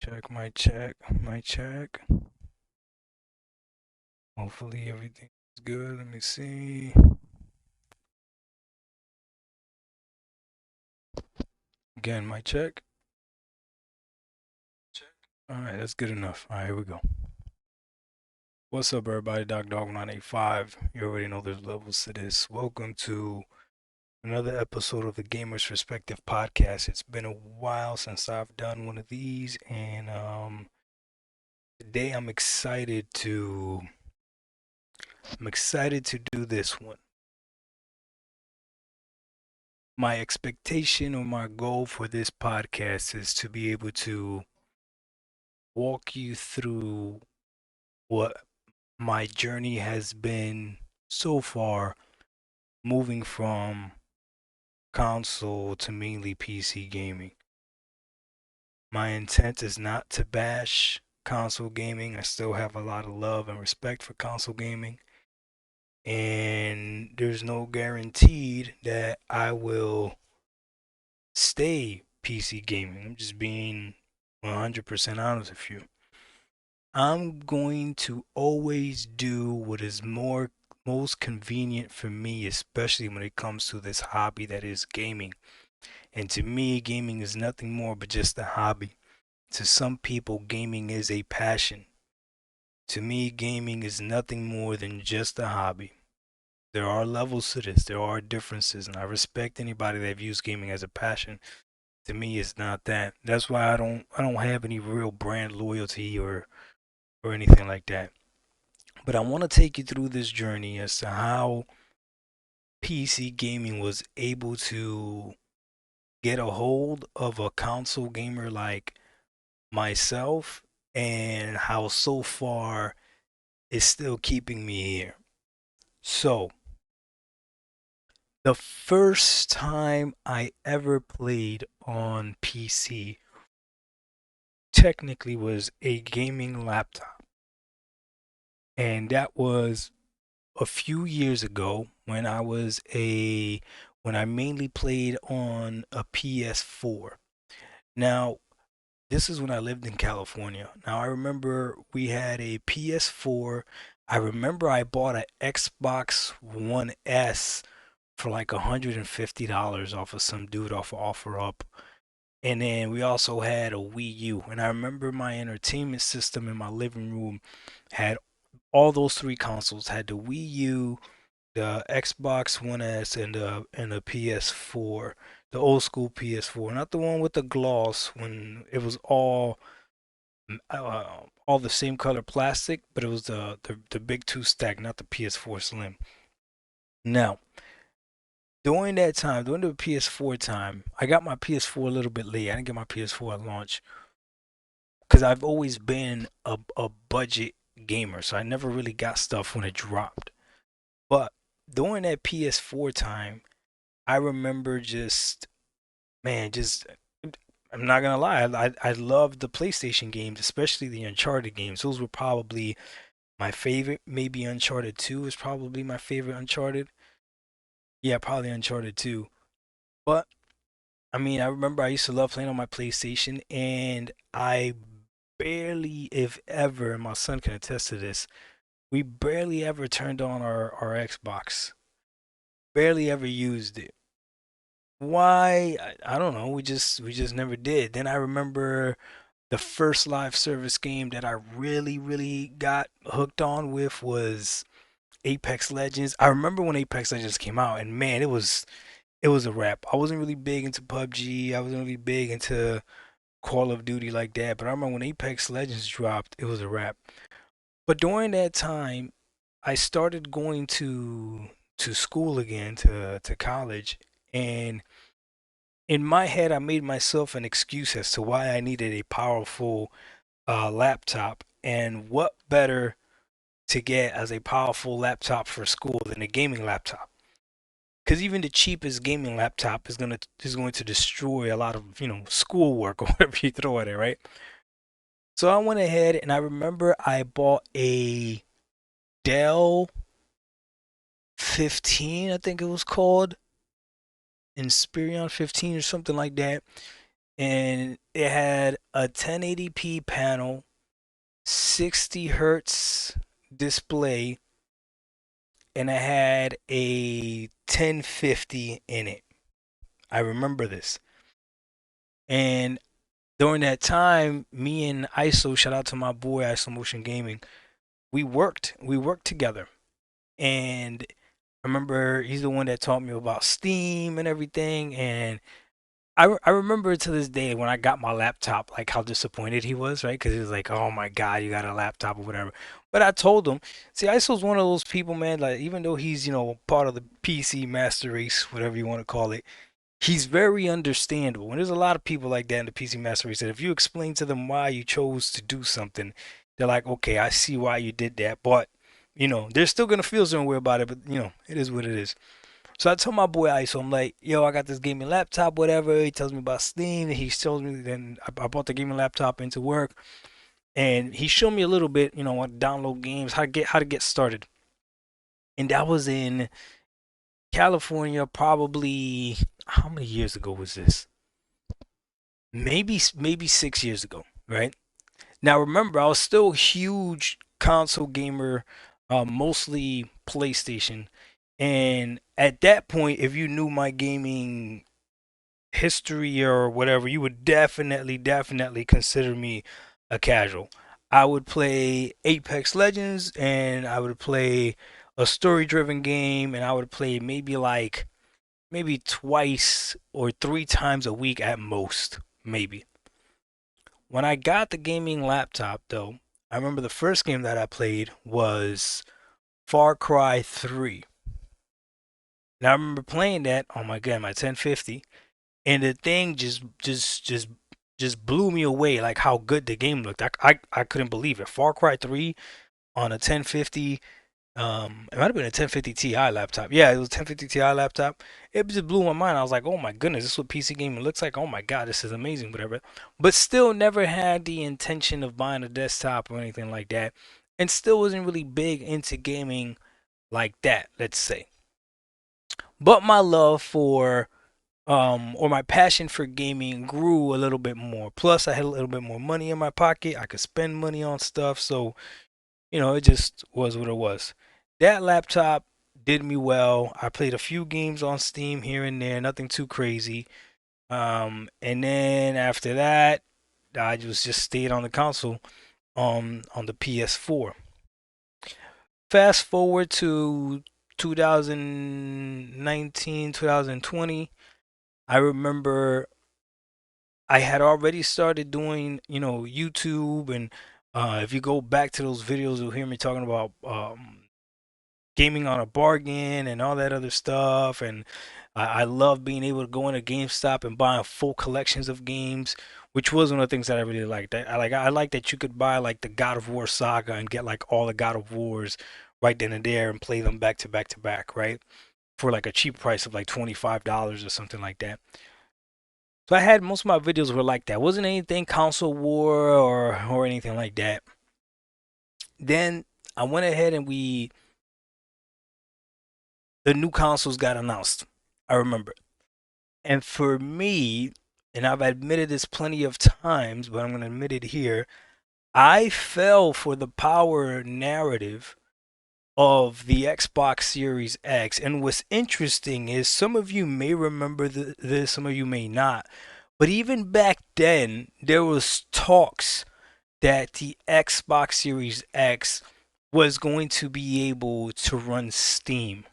Check, my check, my check. Hopefully everything's good. Let me see. Again, my check. Check. All right, that's good enough. All right, here we go. What's up, everybody? Doc Dog 985. You already know there's levels to this. Welcome to another episode of the Gamer's Perspective podcast. It's been a while since I've done one of these, and today I'm excited to do this one. My expectation or my goal for this podcast is to be able to walk you through what my journey has been so far, moving from console to mainly PC gaming. My intent is not to bash console gaming. I still have a lot of love and respect for console gaming. And there's no guaranteed that I will stay PC gaming. I'm just being 100% honest with you. I'm going to always do what is most convenient for me, especially when it comes to this hobby that is gaming. And to me, gaming is nothing more but just a hobby. To some people, gaming is a passion. To me, gaming is nothing more than just a hobby. There are levels to this. There are differences, and I respect anybody that views gaming as a passion. To me, it's not that. That's why I don't have any real brand loyalty or anything like that. But I want to take you through this journey as to how PC gaming was able to get a hold of a console gamer like myself, and how so far it's still keeping me here. So, the first time I ever played on PC technically was a gaming laptop. And that was a few years ago when I mainly played on a PS4. Now, this is when I lived in California. Now, I remember we had a PS4. I remember I bought an Xbox One S for like $150 off of some dude off of OfferUp. And then we also had a Wii U. And I remember my entertainment system in my living room had all those three consoles. Had the Wii U, the Xbox One S, and the PS4, the old school PS4, not the one with the gloss when it was all the same color plastic, but it was the big two stack, not the PS4 Slim. Now, during the PS4 time, I got my PS4 a little bit late. I didn't get my PS4 at launch because I've always been a budget gamer, so I never really got stuff when it dropped. But during that PS4 time, I remember just I'm not gonna lie, I loved the PlayStation games, especially the Uncharted games. Those were probably my favorite. Maybe Uncharted 2 is probably my favorite Uncharted. Yeah, probably Uncharted 2. But I mean, I remember I used to love playing on my PlayStation, and I barely, if ever, and my son can attest to this, we barely ever turned on our Xbox. Barely ever used it. Why? I don't know. We just never did. Then I remember the first live service game that I really got hooked on with was Apex Legends. I remember when Apex Legends came out, and man, it was a wrap. I wasn't really big into PUBG. I wasn't really big into Call of Duty like that. But I remember when Apex Legends dropped, it was a wrap. But during that time, I started going to school again, to college, and in my head, I made myself an excuse as to why I needed a powerful laptop. And what better to get as a powerful laptop for school than a gaming laptop? Because even the cheapest gaming laptop is going to destroy a lot of schoolwork or whatever you throw at it, right? So I went ahead and I remember I bought a Dell 15, I think it was called, Inspiron 15 or something like that. and it had a 1080p panel, 60 hertz display, and it had a 1050 in it. I remember this. And during that time, me and ISO, shout out to my boy ISO Motion Gaming, we worked together. And I remember he's the one that taught me about Steam and everything. And I remember to this day when I got my laptop, like how disappointed he was, right? Because he was like, "Oh my God, you got a laptop or whatever." But I told him, see, ISO's one of those people, man. Like even though he's part of the PC master race, whatever you want to call it, he's very understandable. And there's a lot of people like that in the PC master race that if you explain to them why you chose to do something, they're like, "Okay, I see why you did that," but they're still gonna feel some way about it. But it is what it is. So I told my boy ISO, I'm like, yo, I got this gaming laptop, whatever. He tells me about Steam, and he shows me. Then I brought the gaming laptop into work, and he showed me a little bit, how to download games, how to get started. And that was in California, probably how many years ago was this? Maybe 6 years ago, right? Now remember, I was still a huge console gamer, mostly PlayStation, and at that point, if you knew my gaming history or whatever, you would definitely consider me a casual. I would play Apex Legends and I would play a story driven game and I would play maybe twice or three times a week at most, maybe. When I got the gaming laptop though, I remember the first game that I played was Far Cry 3. And I remember playing that on my 1050 and the thing just blew me away like how good the game looked. I couldn't believe it. Far Cry 3 on a 1050, it might have been a 1050 Ti laptop. Yeah, it was a 1050 Ti laptop. It just blew my mind. I was like, "Oh my goodness, this is what PC gaming looks like. Oh my god, this is amazing, whatever." But still never had the intention of buying a desktop or anything like that. And still wasn't really big into gaming like that, let's say. But my love for or my passion for gaming grew a little bit more. Plus, I had a little bit more money in my pocket. I could spend money on stuff. So, it just was what it was. That laptop did me well. I played a few games on Steam here and there, nothing too crazy. And then after that, I just stayed on the console on the PS4. Fast forward to 2019, 2020. I remember I had already started doing, YouTube, and if you go back to those videos, you'll hear me talking about gaming on a bargain and all that other stuff. And I love being able to go into GameStop and buying full collections of games, which was one of the things that I really liked. I like that you could buy like the God of War saga and get like all the God of Wars right then and there and play them back to back to back, right? For like a cheap price of like $25 or something like that. So I had most of my videos were like that. Wasn't anything console war or anything like that. Then I went ahead and the new consoles got announced. I remember. And for me, and I've admitted this plenty of times, but I'm going to admit it here, I fell for the power narrative of the Xbox Series X. And what's interesting is some of you may remember this, some of you may not. But even back then, there was talks that the Xbox Series X was going to be able to run Steam.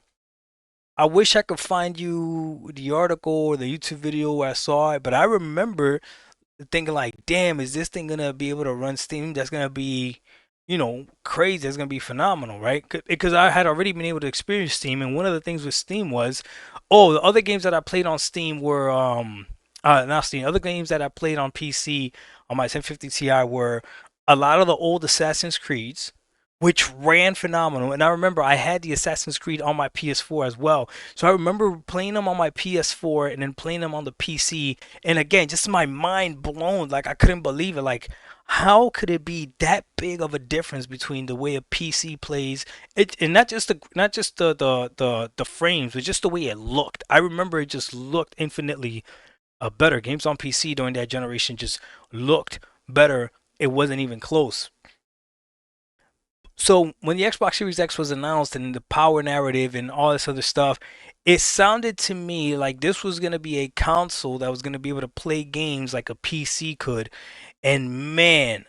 I wish I could find you the article or the YouTube video where I saw it, but I remember thinking like, damn, is this thing gonna be able to run Steam? That's gonna be, crazy. That's gonna be phenomenal, right? Because I had already been able to experience Steam, and one of the things with Steam was, oh, the other games that I played on Steam were not Steam. Other games that I played on PC on my 1050 Ti were a lot of the old Assassin's Creeds, which ran phenomenal. And I remember I had the Assassin's Creed on my PS4 as well. So I remember playing them on my PS4 and then playing them on the PC. And again, just my mind blown. Like I couldn't believe it. Like how could it be that big of a difference between the way a PC plays it, and not just the frames, but just the way it looked. I remember it just looked infinitely better. Games on PC during that generation just looked better. It wasn't even close. So when the Xbox Series X was announced and the power narrative and all this other stuff, it sounded to me like this was going to be a console that was going to be able to play games like a PC could. And man,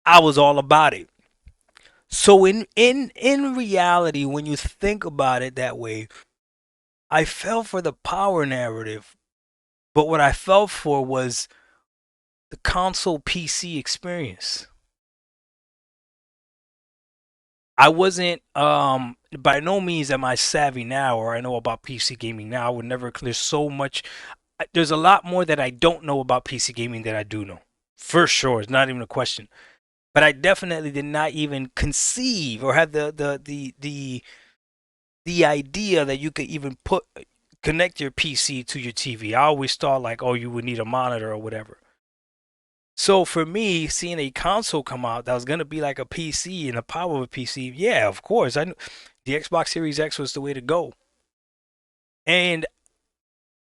I was all about it. So in reality, when you think about it that way, I fell for the power narrative, but what I fell for was the console PC experience. I wasn't by no means am I savvy now or I know about PC gaming now. I would never there's so much there's a lot more that I don't know about PC gaming than I do know. For sure, it's not even a question. But I definitely did not even conceive or have the idea that you could even put connect your PC to your TV. I always thought like, oh, you would need a monitor or whatever. So for me, seeing a console come out that was gonna be like a PC and the power of a PC, yeah, of course, I knew the Xbox Series X was the way to go. And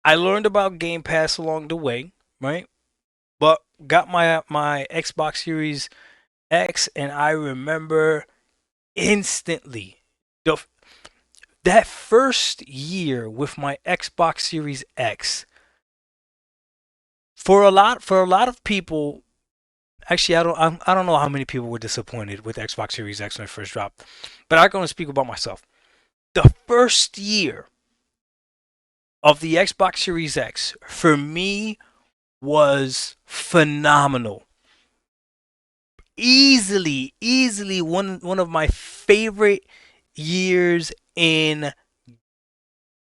I learned about Game Pass along the way, right? But got my Xbox Series X, and I remember instantly the that first year with my Xbox Series X. For a lot of people, actually, I don't know how many people were disappointed with Xbox Series X when it first dropped, but I'm going to speak about myself. The first year of the Xbox Series X for me was phenomenal. Easily one of my favorite years in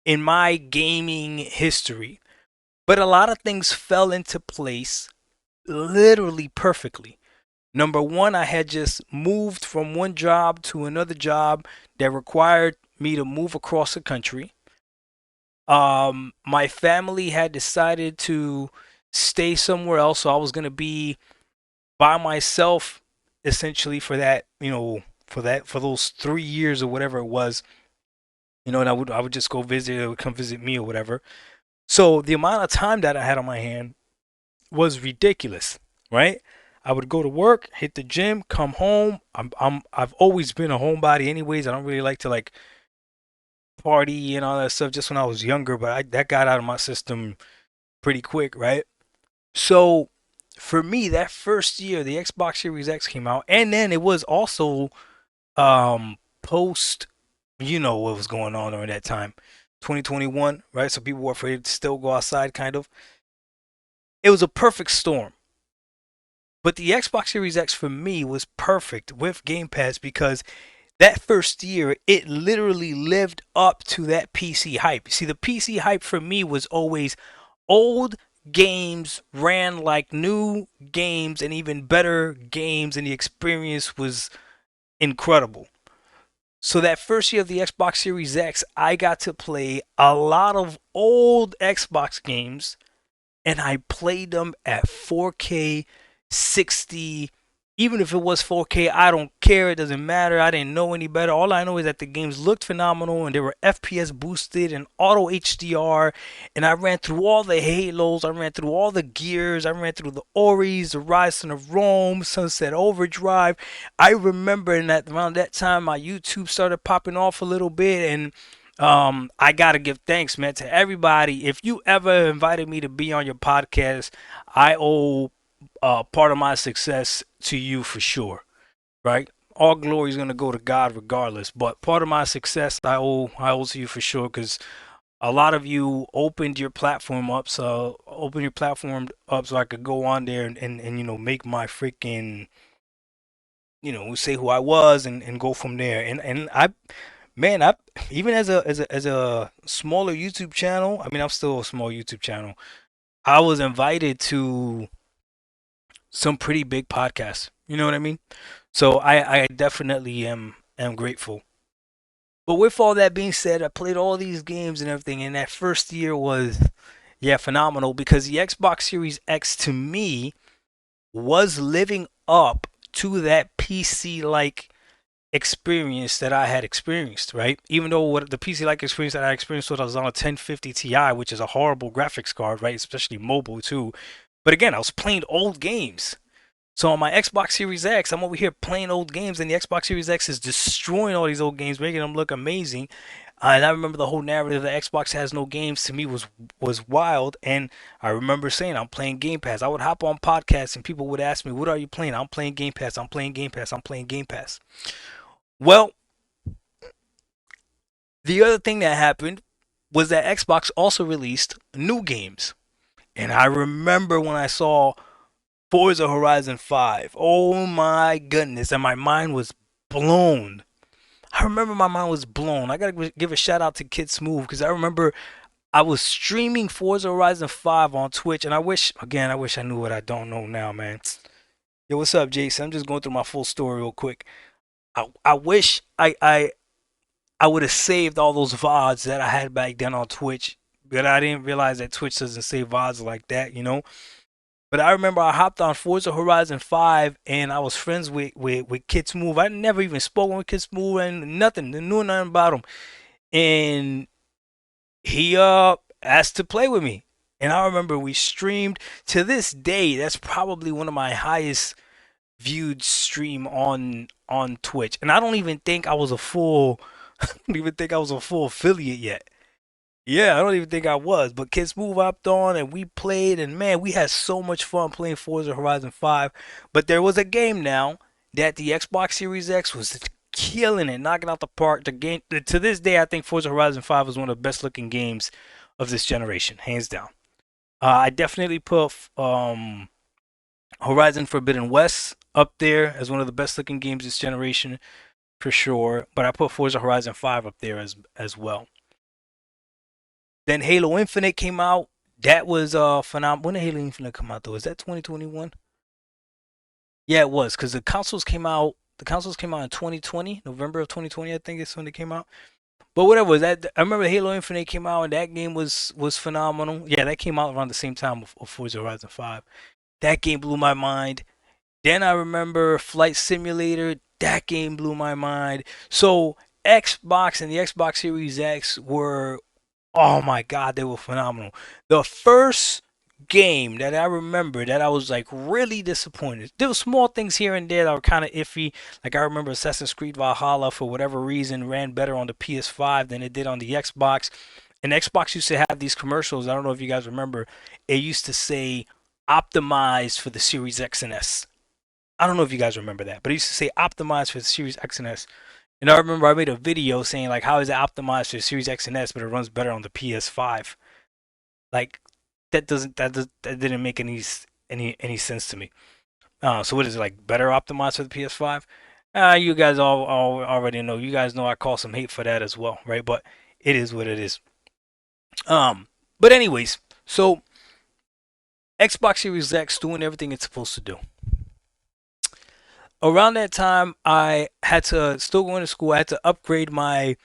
my gaming history. But a lot of things fell into place literally perfectly. Number one, I had just moved from one job to another job that required me to move across the country. My family had decided to stay somewhere else, so I was gonna be by myself essentially for that, for those 3 years or whatever it was, and I would just go visit, or come visit me or whatever. So the amount of time that I had on my hand was ridiculous, right? I would go to work, hit the gym, come home. I've always been a homebody anyways. I don't really like to like party and all that stuff just when I was younger, but that got out of my system pretty quick, right? So for me, that first year the Xbox Series X came out, and then it was also post, what was going on during that time, 2021, right? So people were afraid to still go outside, kind of. It was a perfect storm. But the Xbox Series X for me was perfect with Game Pass because that first year it literally lived up to that PC hype. See, the PC hype for me was always old games ran like new games and even better games, and the experience was incredible. So that first year of the Xbox Series X, I got to play a lot of old Xbox games, and I played them at 4K 60. Even if it was 4K, I don't care. It doesn't matter. I didn't know any better. All I know is that the games looked phenomenal and they were FPS boosted and auto HDR. And I ran through all the Halos. I ran through all the Gears. I ran through the Oris, the Rise of Rome, Sunset Overdrive. I remember in that around that time my YouTube started popping off a little bit, and I gotta give thanks, man, to everybody. If you ever invited me to be on your podcast, I owe part of my success to you for sure, right? All glory is gonna go to God regardless, but part of my success I owe to you for sure because a lot of you opened your platform up so I could go on there and make my freaking say who I was and go from there. And I man, I even as a smaller YouTube channel, I mean I'm still a small YouTube channel. I was invited to some pretty big podcasts. You know what I mean? So I definitely am grateful. But with all that being said, I played all these games and everything, and that first year was phenomenal because the Xbox Series X to me was living up to that PC like experience that I had experienced, right? Even though what the PC like experience that I experienced was on a 1050 Ti, which is a horrible graphics card, right? Especially mobile too. But again, I was playing old games. So on my Xbox Series X, I'm over here playing old games, and the Xbox Series X is destroying all these old games, making them look amazing. And I remember the whole narrative that Xbox has no games to me was wild. And I remember saying I'm playing Game Pass. I would hop on podcasts and people would ask me, "What are you playing?" I'm playing Game Pass. I'm playing Game Pass. I'm playing Game Pass. Well, the other thing that happened was that Xbox also released new games. And I remember when I saw Forza Horizon 5. Oh my goodness. And my mind was blown. I remember my mind was blown. I gotta give a shout out to Kid Smooth because I remember I was streaming Forza Horizon 5 on Twitch, and I wish I knew what I don't know now, man. Yo, what's up, Jason? I'm just going through my full story real quick. I wish I would have saved all those VODs that I had back then on Twitch, but I didn't realize that Twitch doesn't save VODs like that, you know? But I remember I hopped on Forza Horizon 5 and I was friends with Kid Smooth. I never even spoken with Kid Smooth and nothing, knew nothing about him. And he asked to play with me. And I remember we streamed to this day. That's probably one of my highest viewed stream on Twitch. And I don't even think I was a full I don't even think I was a full affiliate yet. Yeah, I don't even think I was. But Kids Move hopped on and we played, and man, we had so much fun playing Forza Horizon 5. But there was a game now that the Xbox Series X was killing it, knocking out the park. The game to this day, I think Forza Horizon 5 is one of the best looking games of this generation, hands down. I definitely put Horizon Forbidden West up there as one of the best looking games this generation for sure. But I put Forza Horizon 5 up there as well. Then Halo Infinite came out. That was phenomenal. When did Halo Infinite come out though? Is that 2021? Yeah, it was because the consoles came out. The consoles came out in 2020, November of 2020, I think is when they came out. But whatever that, I remember Halo Infinite came out and that game was phenomenal. Yeah, that came out around the same time of Forza Horizon 5. That game blew my mind. Then I remember Flight Simulator. That game blew my mind. So Xbox and the Xbox Series X were, oh my god, they were phenomenal. The first game that I remember that I was like really disappointed. There were small things here and there that were kind of iffy. Like I remember Assassin's Creed Valhalla for whatever reason ran better on the PS5 than it did on the Xbox. And Xbox used to have these commercials. I don't know if you guys remember. It used to say optimized for the Series X and S. I don't know if you guys remember that, but it used to say optimized for the Series X and S. And I remember I made a video saying like, how is it optimized for the Series X and S, but it runs better on the PS5? Like that didn't make any sense to me. So what is it like better optimized for the PS5? You guys all already know. You guys know I call some hate for that as well, right? But it is what it is. Um, but anyways, so Xbox Series X doing everything it's supposed to do. Around that time, I had to still going to school. I had to upgrade my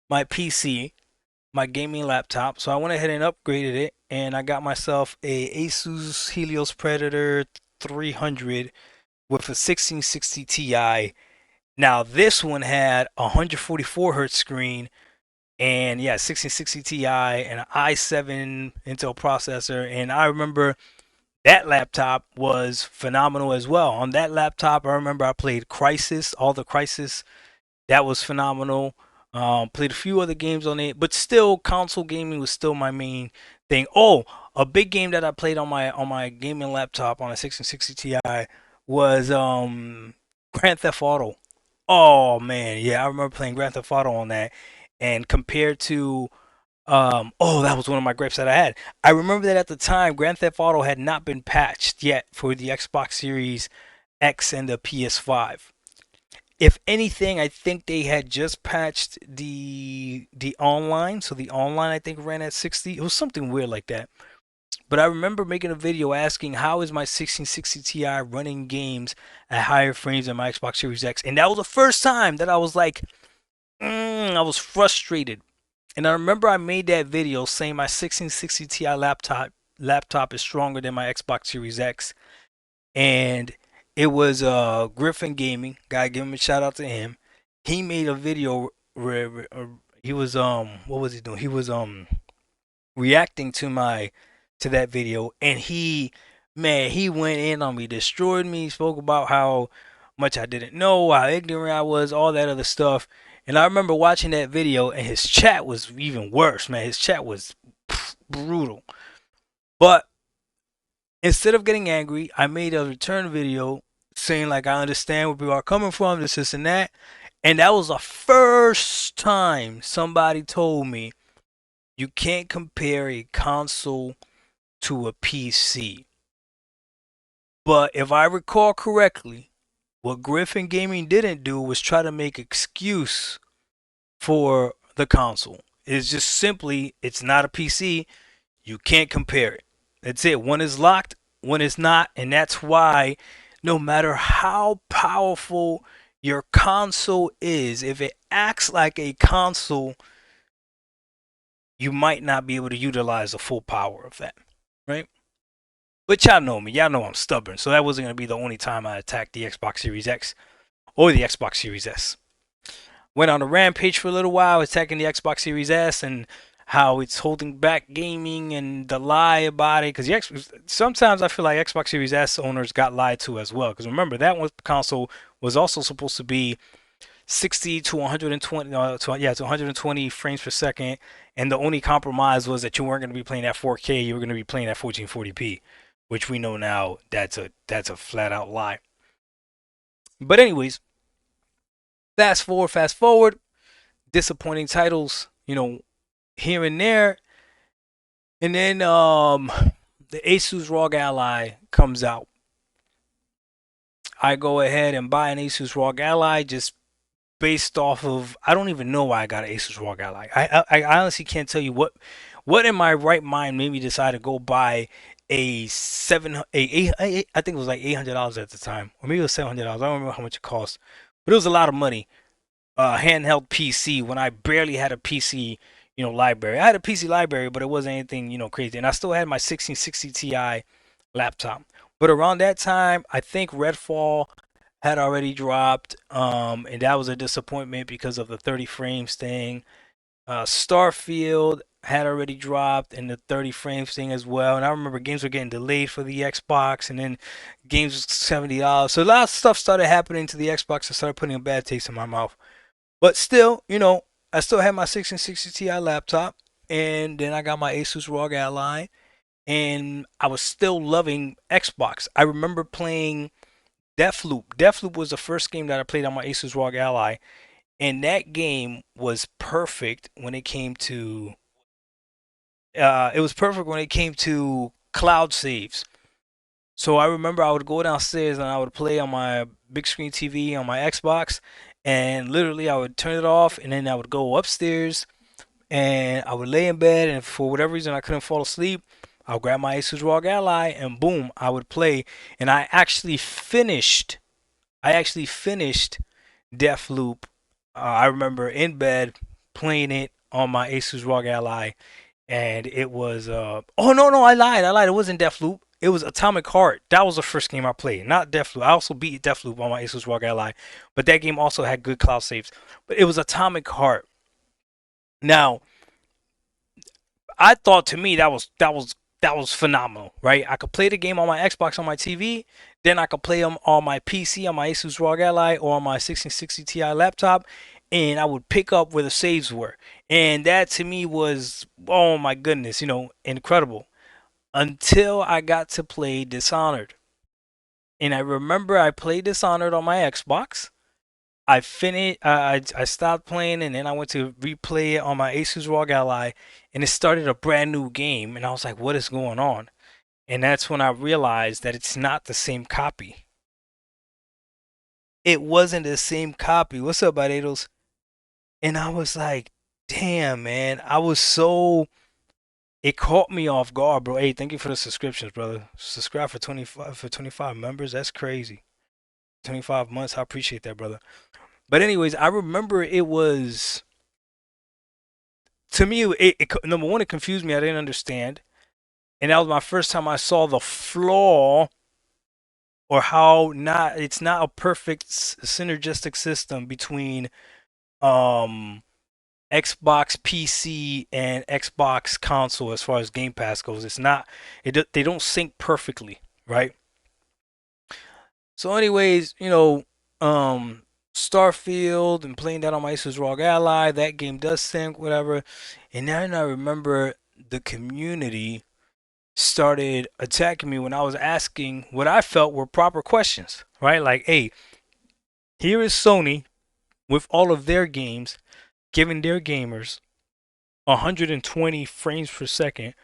PC, my gaming laptop. So I went ahead and upgraded it, and I got myself a Asus Helios Predator 300 with a 1660 Ti. Now this one had a 144 hertz screen, and yeah, 1660 Ti and an i7 Intel processor. And I remember that laptop was phenomenal as well. On that laptop, I remember I played Crisis, all the Crisis. That was phenomenal. Played a few other games on it, but still, console gaming was still my main thing. Oh, a big game that I played on my gaming laptop on a 1660 Ti was Grand Theft Auto. Oh man, yeah, I remember playing Grand Theft Auto on that. And compared to oh, that was one of my gripes that I had. I remember that at the time, Grand Theft Auto had not been patched yet for the Xbox Series X and the PS5. If anything, I think they had just patched the online, so the online I think ran at 60. It was something weird like that. But I remember making a video asking how is my 1660 Ti running games at higher frames than my Xbox Series X, and that was the first time that I was like, I was frustrated. And I remember I made that video saying my 1660 Ti laptop is stronger than my Xbox Series X, and it was Griffin Gaming. Gotta give him a shout out to him. he made a video where he was what was he doing? He was reacting to that video, and he went in on me, destroyed me, spoke about how much I didn't know, how ignorant I was, all that other stuff. And I remember watching that video, and his chat was even worse, man. His chat was brutal. But instead of getting angry, I made a return video saying like I understand where people are coming from, this, and that. And that was the first time somebody told me you can't compare a console to a PC. But if I recall correctly, what Griffin Gaming didn't do was try to make excuse for the console. It's just simply it's not a PC. You can't compare it. That's it. One is locked, one is not, and that's why no matter how powerful your console is, if it acts like a console, you might not be able to utilize the full power of that. Right? But y'all know me. Y'all know I'm stubborn. So that wasn't going to be the only time I attacked the Xbox Series X or the Xbox Series S. Went on a rampage for a little while attacking the Xbox Series S and how it's holding back gaming and the lie about it. Because sometimes I feel like Xbox Series S owners got lied to as well. Because remember, that one console was also supposed to be 60 to 120, to 120 frames per second, and the only compromise was that you weren't going to be playing at 4K, you were going to be playing at 1440p, which we know now that's a flat out lie. But anyways, fast forward, disappointing titles, here and there, and then the Asus ROG Ally comes out. I go ahead and buy an Asus ROG Ally just based off of I don't even know why I got an Asus ROG Ally. I honestly can't tell you what in my right mind made me decide to go buy a I think it was like $800 at the time, or maybe it was $700. I don't remember how much it cost, but it was a lot of money. Handheld PC when I barely had a PC, library. I had a PC library, but it wasn't anything, crazy. And I still had my 1660 Ti laptop. But around that time, I think Redfall had already dropped, and that was a disappointment because of the 30 frames thing. Starfield had already dropped, and the 30 frames thing as well. And I remember games were getting delayed for the Xbox, and then games was $70. So a lot of stuff started happening to the Xbox. I started putting a bad taste in my mouth. But still, I still had my 1660 Ti laptop, and then I got my Asus ROG Ally, and I was still loving Xbox. I remember playing Deathloop. Deathloop was the first game that I played on my Asus ROG Ally, and that game was perfect when it came to. It was perfect when it came to cloud saves. So I remember I would go downstairs and I would play on my big screen TV on my Xbox, and literally I would turn it off, and then I would go upstairs and I would lay in bed, and for whatever reason I couldn't fall asleep. I'll grab my Asus ROG Ally and boom, I would play. And I actually finished Deathloop. I remember in bed playing it on my Asus ROG Ally, and it was oh no, I lied, it wasn't Deathloop, it was Atomic Heart. That was the first game I played, not Deathloop. I also beat Deathloop on my Asus ROG Ally, but that game also had good cloud saves. But it was Atomic Heart. Now I thought, to me, that was phenomenal, right? I could play the game on my Xbox on my TV, then I could play them on my PC on my Asus ROG Ally or on my 1660 Ti laptop, and I would pick up where the saves were. And that to me was, oh my goodness, incredible. Until I got to play Dishonored. And I remember I played Dishonored on my Xbox. I finished. I stopped playing, and then I went to replay it on my Asus ROG Ally, and it started a brand new game, and I was like, "What is going on?" And that's when I realized that it's not the same copy. It wasn't the same copy. What's up, Badetos? And I was like, "Damn, man!" I was so. It caught me off guard, bro. Hey, thank you for the subscriptions, brother. Subscribe for 25 members. That's crazy. 25 months. I appreciate that, brother. But anyways, I remember it was, to me, number one, it confused me. I didn't understand, and that was my first time I saw the flaw, or how not it's not a perfect synergistic system between um Xbox PC and Xbox console as far as Game Pass goes. It's not they don't sync perfectly, right? So anyways, Starfield and playing that on my Asus ROG Ally, that game does sync, whatever. And then I remember the community started attacking me when I was asking what I felt were proper questions, right? Like, hey, here is Sony with all of their games giving their gamers 120 frames per second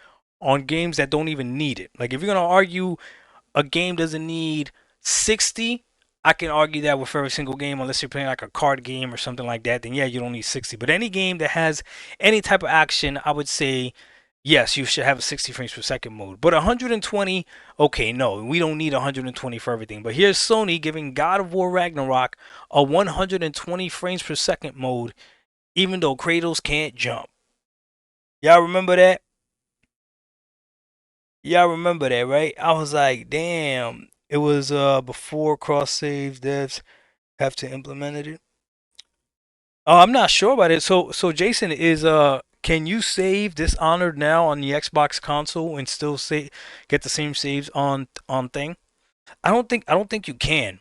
on games that don't even need it. Like, if you're gonna argue a game doesn't need 60, I can argue that with every single game, unless you're playing like a card game or something like that, then yeah, you don't need 60. But any game that has any type of action, I would say yes, you should have a 60 frames per second mode. But 120, okay, no, we don't need 120 for everything. But here's Sony giving God of War Ragnarok a 120 frames per second mode, even though Kratos can't jump. Y'all remember that? Y'all remember that, right? I was like, damn. It was before cross save devs have to implement it. Oh, I'm not sure about it. So Jason is can you save Dishonored now on the Xbox console and still say get the same saves on thing? I don't think you can.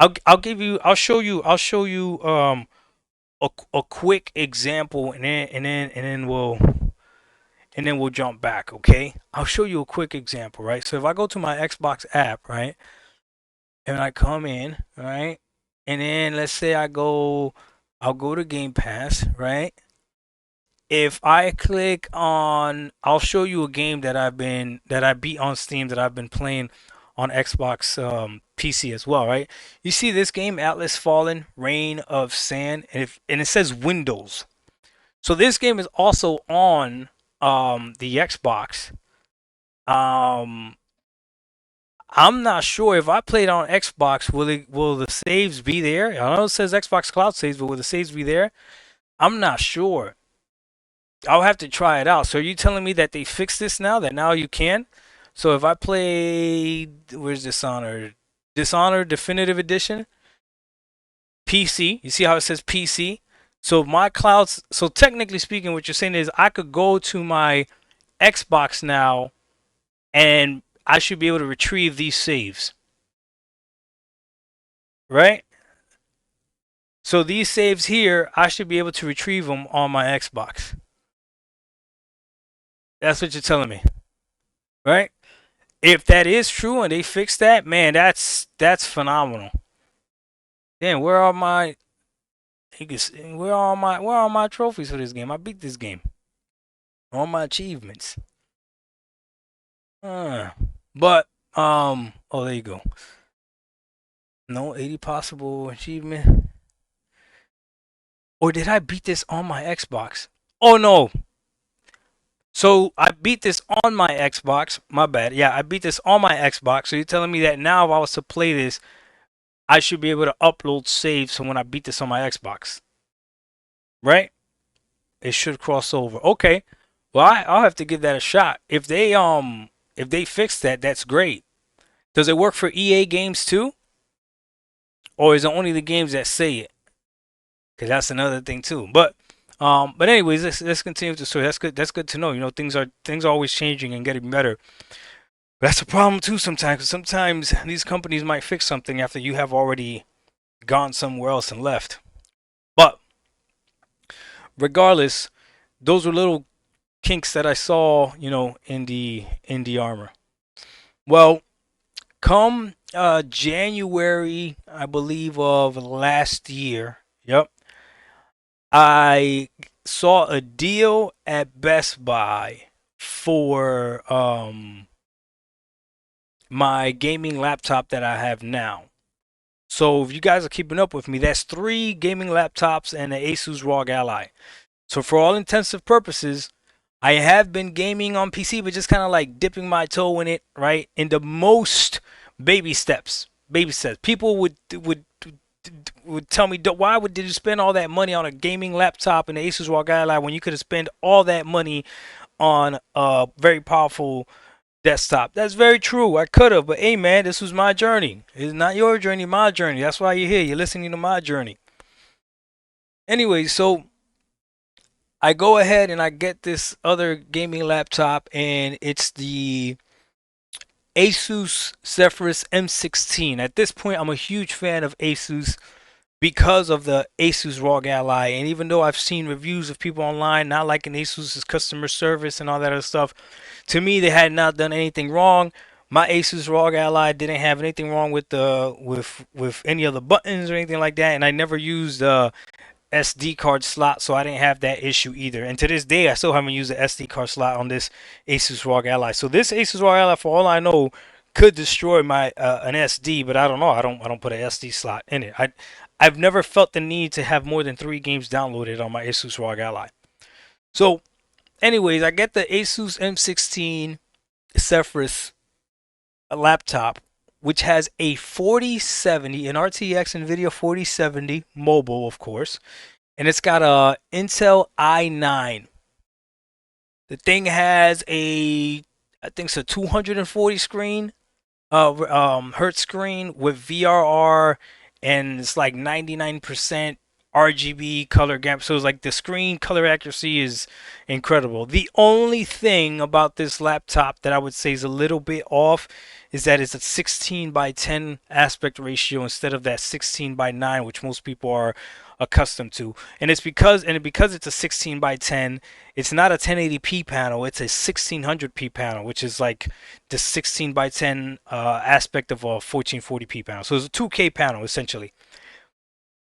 I'll show you a quick example, and then we'll jump back, okay? I'll show you a quick example, right? So if I go to my Xbox app, right, and I come in, right, and then let's say I'll go to Game Pass, right? If I click on, I'll show you a game that I beat on Steam that I've been playing on Xbox PC as well, right? You see this game, Atlas Fallen, Reign of Sand, and it says Windows. So this game is also on the Xbox. Um, I'm not sure if I played on Xbox, will the saves be there? I know it says Xbox Cloud saves, but will the saves be there? I'm not sure. I'll have to try it out. So are you telling me that they fixed this now? That now you can? So if I play, where's Dishonored? Dishonored Definitive Edition, PC. You see how it says PC? So my clouds. So technically speaking, what you're saying is I could go to my Xbox now, and I should be able to retrieve these saves, right? So these saves here, I should be able to retrieve them on my Xbox. That's what you're telling me, right? If that is true and they fix that, man, that's phenomenal. Damn, where are my trophies for this game? I beat this game. All my achievements. Uh, but oh, there you go. No 80 possible achievement. Or did I beat this on my Xbox? Oh no. So I beat this on my Xbox. My bad. Yeah, I beat this on my Xbox. So you're telling me that now if I was to play this, I should be able to upload saves from when I beat this on my Xbox, right? It should cross over. Okay. Well, I'll have to give that a shot. If they fix that, that's great. Does it work for EA games too, or is it only the games that say it? Because that's another thing too. But anyways, let's continue with the story. That's good. That's good to know. Things are always changing and getting better. But that's a problem too sometimes. 'Cause sometimes these companies might fix something after you have already gone somewhere else and left. But regardless, those were little kinks that I saw, in the armor. Well, come January, I believe, of last year. Yep, I saw a deal at Best Buy for my gaming laptop that I have now. So if you guys are keeping up with me, that's three gaming laptops and an Asus ROG Ally. So for all intensive purposes, I have been gaming on PC, but just kind of like dipping my toe in it, right? In the most baby steps. Baby steps. People would tell me, why did you spend all that money on a gaming laptop and the Asus ROG Ally when you could have spent all that money on a very powerful desktop? That's very true. I could have, but hey, man, this was my journey. It's not your journey, my journey. That's why you're here. You're listening to my journey. Anyway, so I go ahead and I get this other gaming laptop, and it's the Asus Zephyrus M16. At this point, I'm a huge fan of Asus because of the Asus ROG Ally. And even though I've seen reviews of people online not liking Asus's customer service and all that other stuff, to me they had not done anything wrong. My Asus ROG Ally didn't have anything wrong with the with any of the buttons or anything like that, and I never used SD card slot, so I didn't have that issue either. And to this day, I still haven't used the SD card slot on this Asus ROG Ally. So this Asus ROG Ally, for all I know, could destroy my an SD, but I don't know. I don't put an SD slot in it. I've never felt the need to have more than 3 games downloaded on my Asus ROG Ally. So, anyways, I get the Asus M16 Zephyrus laptop, which has a 4070, an RTX NVIDIA 4070 mobile, of course, and it's got a Intel i9. The thing has I think it's a 240 screen, hertz screen with VRR, and it's like 99% RGB color gap. So it's like the screen color accuracy is incredible. The only thing about this laptop that I would say is a little bit off is that it's a 16 by 10 aspect ratio instead of that 16 by 9, which most people are accustomed to. And because it's a 16 by 10, it's not a 1080p panel, it's a 1600p panel, which is like the 16 by 10 aspect of a 1440p panel. So it's a 2K panel essentially.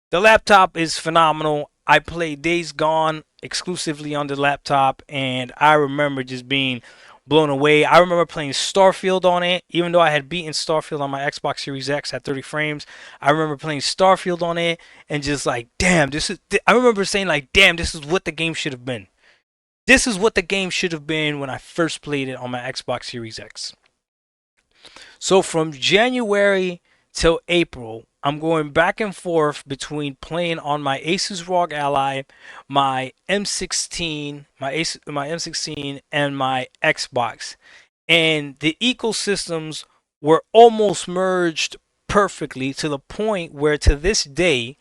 The laptop is phenomenal. I played Days Gone exclusively on the laptop, and I remember just being blown away. I remember playing Starfield on it, even though I had beaten Starfield on my Xbox Series X at 30 frames. I remember playing Starfield on it and just like, damn, this is. I remember saying like, damn, this is what the game should have been. This is what the game should have been when I first played it on my Xbox Series X. So from January till April, I'm going back and forth between playing on my Asus ROG Ally, my M16, my M16, and my Xbox, and the ecosystems were almost merged perfectly to the point where to this day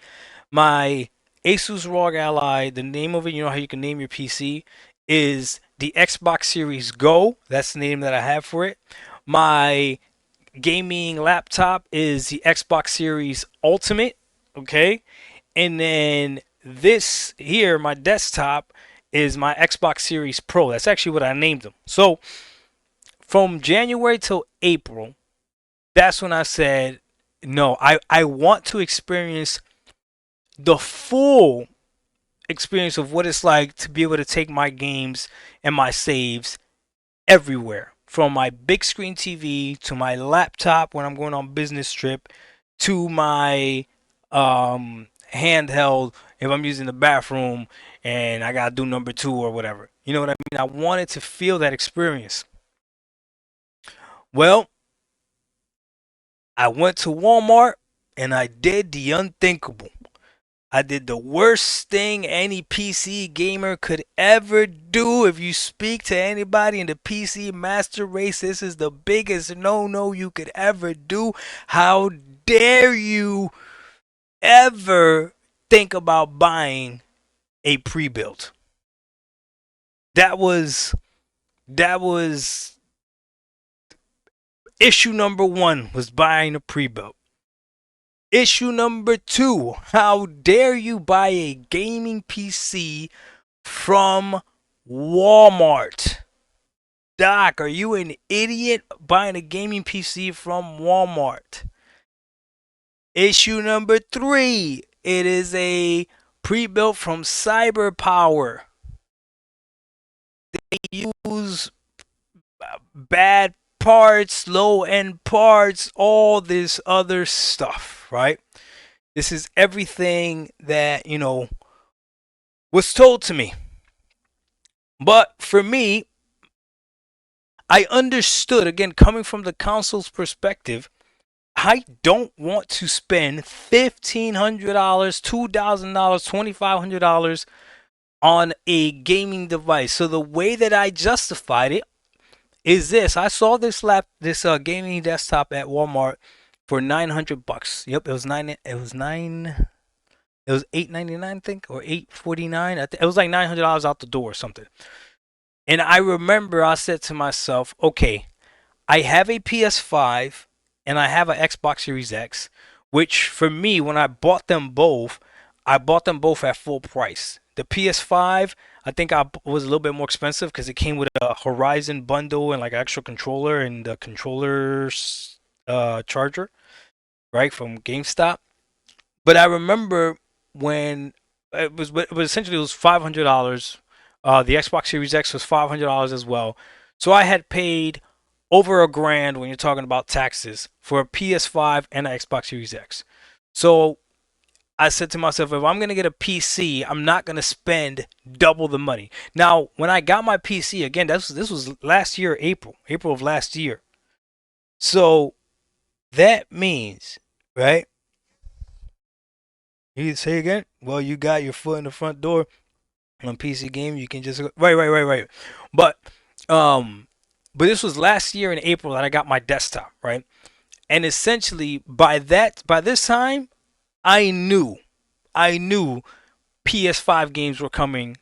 my Asus ROG Ally, the name of it, you know how you can name your PC, is the Xbox Series Go. That's the name that I have for it. My gaming laptop is the Xbox Series Ultimate, okay? And then this here, my desktop, is my Xbox Series Pro. That's actually what I named them. So from January till April, that's when I said, no, I want to experience the full experience of what it's like to be able to take my games and my saves everywhere, from my big screen TV to my laptop when I'm going on business trip to my handheld if I'm using the bathroom and I gotta do number two or whatever. You know what I mean? I wanted to feel that experience. Well, I went to Walmart and I did the unthinkable. I did the worst thing any PC gamer could ever do. If you speak to anybody in the PC master race, this is the biggest no no you could ever do. How dare you ever think about buying a pre-built? That was issue number one, was buying a pre-built. Issue number two, how dare you buy a gaming PC from Walmart? Doc, are you an idiot buying a gaming PC from Walmart? Issue number three, it is a pre-built from CyberPower. They use bad parts, low-end parts, all this other stuff, right? This is everything that, was told to me. But for me, I understood, again, coming from the console's perspective, I don't want to spend $1,500, $2,000, $2,500 on a gaming device. So the way that I justified it is this: I saw this gaming desktop at Walmart for $900. Yep, it was nine. It was nine. It was 8.99, I think, or 8.49. It was like $900 out the door or something. And I remember I said to myself, okay, I have a PS5 and I have an Xbox Series X, which for me, when I bought them both at full price. The PS5, I think I was a little bit more expensive because it came with a Horizon bundle and like an extra controller and the controller's charger, right, from GameStop. But I remember when it was essentially it was $500. The Xbox Series X was $500 as well. So I had paid over a grand when you're talking about taxes for a PS5 and an Xbox Series X. So I said to myself, if I'm gonna get a PC, I'm not gonna spend double the money. Now, when I got my PC again, this was last year, April of last year. So that means, right? You say again? Well, you got your foot in the front door on PC game. You can just right. But um, but this was last year in April that I got my desktop, right? And essentially by this time, I knew I knew PS5 games were coming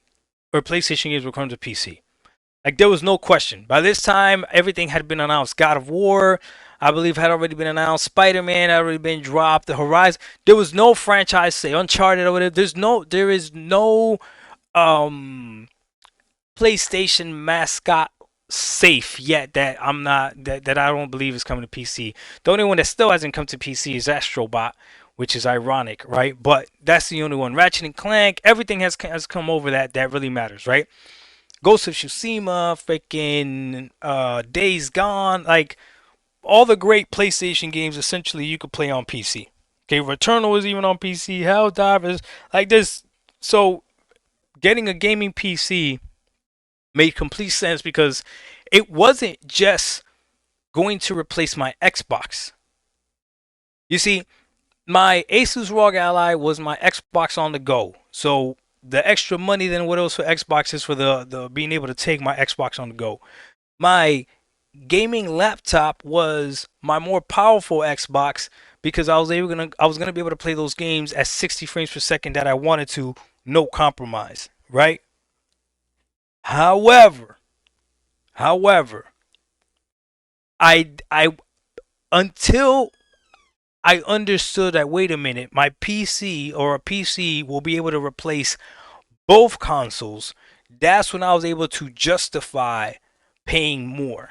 or PlayStation games were coming to PC. Like there was no question. By this time, everything had been announced. God of War, I believe, had already been announced. Spider-Man had already been dropped. The Horizon. There was no franchise, say Uncharted or whatever. There is no um PlayStation mascot safe yet that I'm not that I don't believe is coming to PC. The only one that still hasn't come to PC is Astrobot, which is ironic, right? But that's the only one. Ratchet and Clank, everything has come over that really matters, right? Ghost of Tsushima, freaking Days Gone, like all the great PlayStation games essentially you could play on PC. Okay, Returnal is even on PC, Helldivers, like this. So getting a gaming PC made complete sense because it wasn't just going to replace my Xbox. You see, my Asus ROG Ally was my Xbox on the go. So the extra money than what it was for Xbox is for the being able to take my Xbox on the go. My gaming laptop was my more powerful Xbox because I was gonna be able to play those games at 60 frames per second that I wanted to, no compromise, right? However, however, I until I understood that wait a minute, my PC or a PC will be able to replace both consoles. That's when I was able to justify paying more.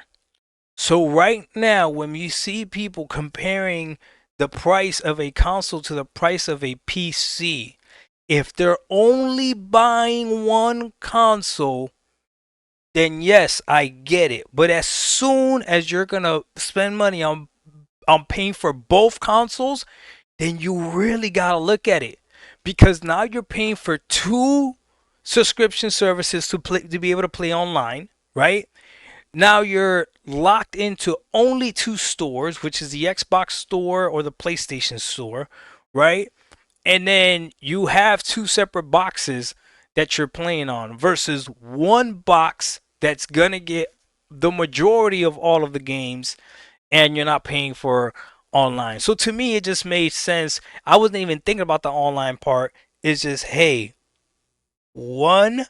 So right now, when you see people comparing the price of a console to the price of a PC, if they're only buying one console, then yes, I get it. But as soon as you're gonna spend money on paying for both consoles, then you really gotta look at it because now you're paying for two subscription services to be able to play online, right? Now you're locked into only two stores, which is the Xbox store or the PlayStation store, right? And then you have two separate boxes that you're playing on versus one box that's gonna get the majority of all of the games and you're not paying for online. So to me, it just made sense. I wasn't even thinking about the online part. It's just, hey, one,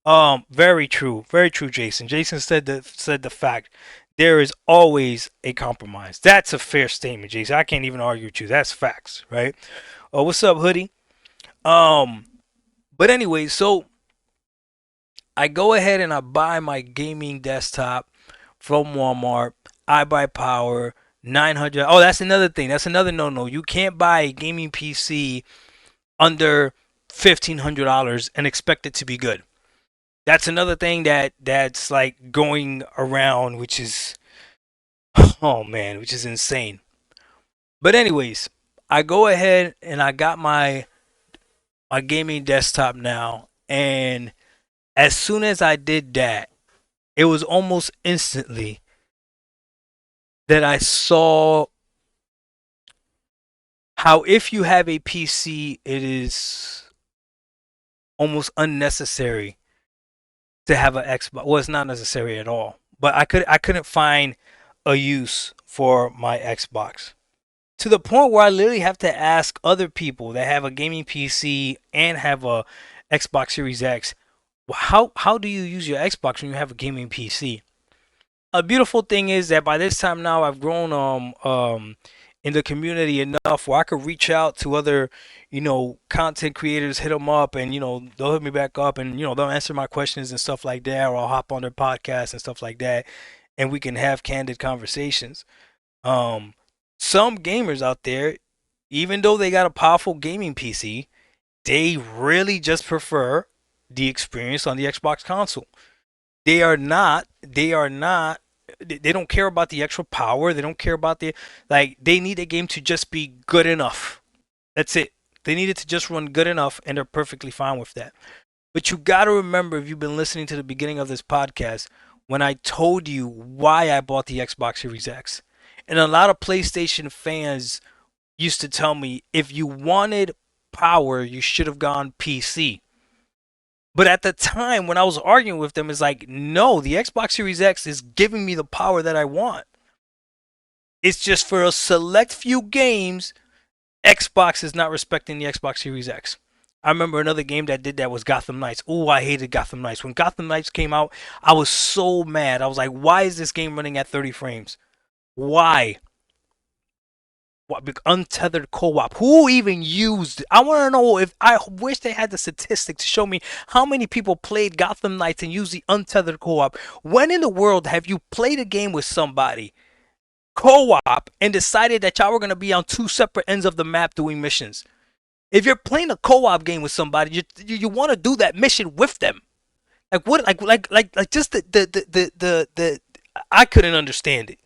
very true, Jason. Jason said the fact. There is always a compromise. That's a fair statement, Jason. I can't even argue with you. That's facts, right? Oh, what's up, Hoodie? Um, but anyway, so I go ahead and I buy my gaming desktop from Walmart. I buy power 900. Oh, that's another thing. That's another no-no. You can't buy a gaming PC under $1,500 and expect it to be good. That's another thing that's like going around, which is oh man, which is insane. But anyways, I go ahead and I got my gaming desktop now, and as soon as I did that, it was almost instantly that I saw how if you have a PC, it is almost unnecessary to have an Xbox. Well, it's not necessary at all. But I couldn't find a use for my Xbox. To the point where I literally have to ask other people that have a gaming PC and have a Xbox Series X, how do you use your Xbox when you have a gaming PC? A beautiful thing is that by this time now I've grown in the community enough where I could reach out to other, content creators, hit them up, and they'll hit me back up, and they'll answer my questions and stuff like that, or I'll hop on their podcast and stuff like that, and we can have candid conversations. Um, some gamers out there, even though they got a powerful gaming PC, they really just prefer the experience on the Xbox console. They are not they don't care about the extra power. They don't care about they need a game to just be good enough. That's it. They need it to just run good enough, and they're perfectly fine with that. But you got to remember, if you've been listening to the beginning of this podcast, when I told you why I bought the Xbox Series X. And a lot of PlayStation fans used to tell me, if you wanted power, you should have gone PC. But at the time when I was arguing with them, it's like, no, the Xbox Series X is giving me the power that I want. It's just for a select few games, Xbox is not respecting the Xbox Series X. I remember another game that did that was Gotham Knights. Oh, I hated Gotham Knights. When Gotham Knights came out, I was so mad. I was like, why is this game running at 30 frames? Why? What, untethered co-op? Who even used it? I want to know. If I wish they had the statistic to show me how many people played Gotham Knights and used the untethered co-op. When in the world have you played a game with somebody co-op and decided that y'all were going to be on two separate ends of the map doing missions? If you're playing a co-op game with somebody, you want to do that mission with them. Like what? Like just the I couldn't understand it.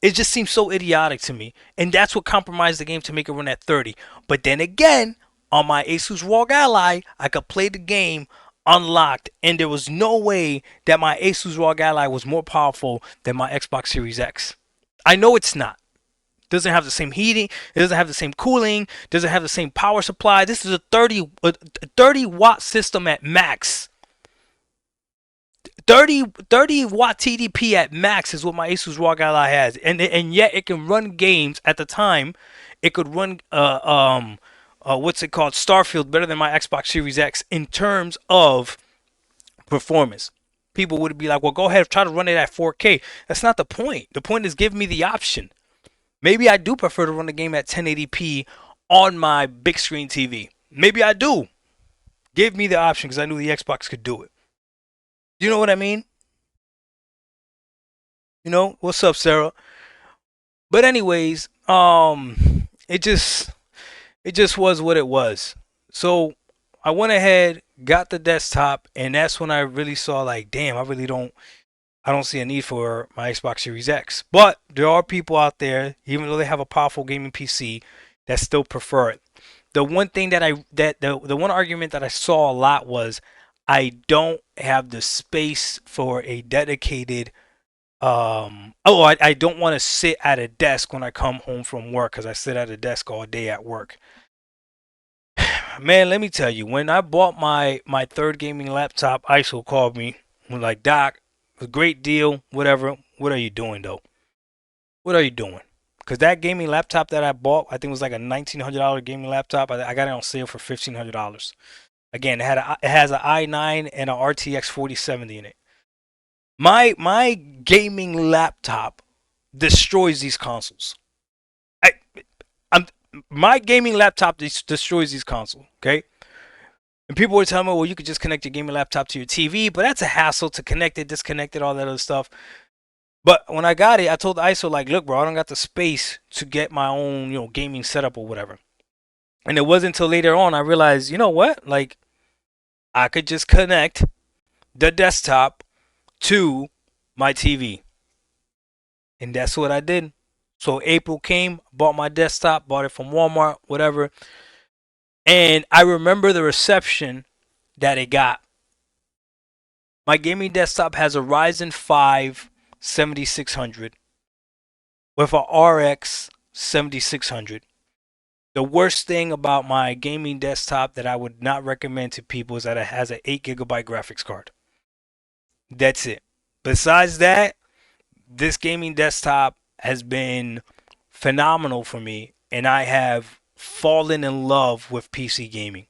It just seems so idiotic to me. And that's what compromised the game to make it run at 30. But then again, on my Asus ROG Ally, I could play the game unlocked. And there was no way that my Asus ROG Ally was more powerful than my Xbox Series X. I know it's not. It doesn't have the same heating. It doesn't have the same cooling. It doesn't have the same power supply. This is a 30 watt system at max. 30 watt TDP at max is what my Asus ROG Ally has, and yet it can run games at the time. It could run what's it called, Starfield, better than my Xbox Series X in terms of performance. People would be like, well, go ahead, try to run it at 4K. That's not the point. The point is, give me the option. Maybe I do prefer to run the game at 1080p on my big screen TV. Maybe I do. Give me the option, because I knew the Xbox could do it. You know what I mean? What's up, Sarah? But anyways, it just was what it was. So I went ahead, got the desktop, and that's when I really saw, like, damn, I don't see a need for my Xbox Series X. But there are people out there, even though they have a powerful gaming PC, that still prefer it. The one thing the one argument that I saw a lot was, I don't have the space for a dedicated I don't want to sit at a desk when I come home from work, because I sit at a desk all day at work. Man, let me tell you, when I bought my third gaming laptop, ISO called me, was like, Doc, a great deal, whatever. What are you doing though? What are you doing? Because that gaming laptop that I bought, I think it was like a $1,900 gaming laptop. I got it on sale for $1,500. Again, it has an i9 and an RTX 4070 in it. My gaming laptop destroys these consoles. I I'm My gaming laptop destroys these consoles. Okay, and people were telling me, well, you could just connect your gaming laptop to your TV, but that's a hassle to connect it, disconnect it, all that other stuff. But when I got it, I told the ISO, like, look, bro, I don't got the space to get my own, gaming setup or whatever. And it wasn't until later on I realized, you know what? Like, I could just connect the desktop to my TV. And that's what I did. So April came, bought my desktop, bought it from Walmart, whatever. And I remember the reception that it got. My gaming desktop has a Ryzen 5 7600 with a RX 7600. The worst thing about my gaming desktop that I would not recommend to people is that it has an 8 GB graphics card. That's it. Besides that, this gaming desktop has been phenomenal for me, and I have fallen in love with PC gaming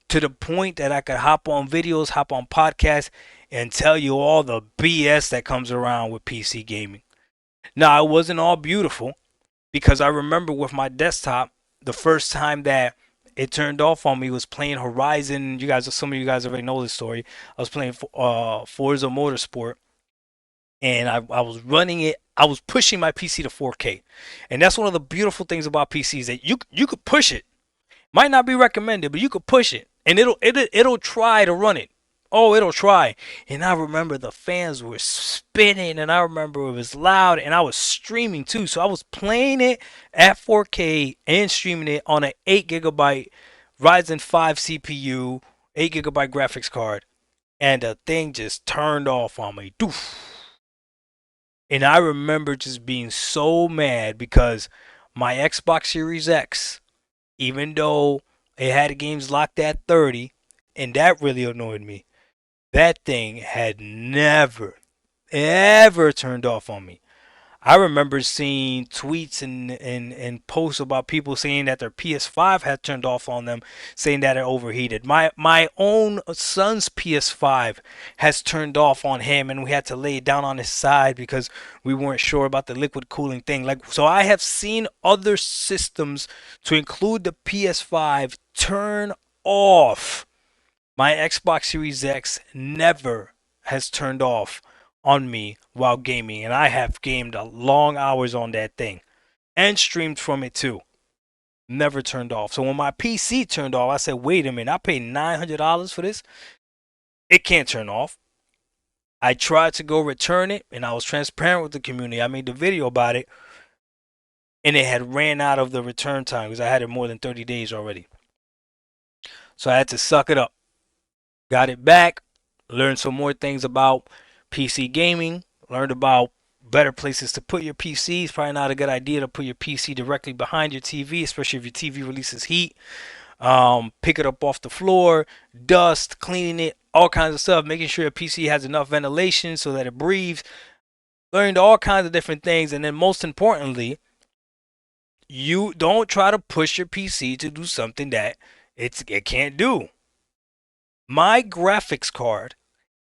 to the point that I could hop on videos, hop on podcasts, and tell you all the BS that comes around with PC gaming. Now, it wasn't all beautiful because I remember with my desktop, the first time that it turned off on me was playing Horizon. You guys, some of you guys already know this story. I was playing Forza Motorsport, and I was running it. I was pushing my PC to 4K, and that's one of the beautiful things about PCs that you could push it. Might not be recommended, but you could push it, and it'll try to run it. Oh, it'll try. And I remember the fans were spinning, and I remember it was loud, and I was streaming too. So I was playing it at 4K and streaming it on an 8 gigabyte Ryzen 5 CPU, 8 gigabyte graphics card, and the thing just turned off on me. Doof. And I remember just being so mad because my Xbox Series X, even though it had games locked at 30, and that really annoyed me, that thing had never, ever turned off on me. I remember seeing tweets and posts about people saying that their PS5 had turned off on them, saying that it overheated. My own son's PS5 has turned off on him, and we had to lay it down on his side because we weren't sure about the liquid cooling thing. Like, so I have seen other systems, to include the PS5, turn off. My Xbox Series X never has turned off on me while gaming, and I have gamed long hours on that thing and streamed from it too. Never turned off. So when my PC turned off, I said, wait a minute, I paid $900 for this. It can't turn off. I tried to go return it, and I was transparent with the community. I made the video about it, and it had ran out of the return time because I had it more than 30 days already. So I had to suck it up. Got it back, learned some more things about PC gaming, learned about better places to put your PC. It's probably not a good idea to put your PC directly behind your TV, especially if your TV releases heat. Pick it up off the floor, dust, cleaning it, all kinds of stuff, making sure your PC has enough ventilation so that it breathes. Learned all kinds of different things, and then most importantly, you don't try to push your PC to do something that it can't do. My graphics card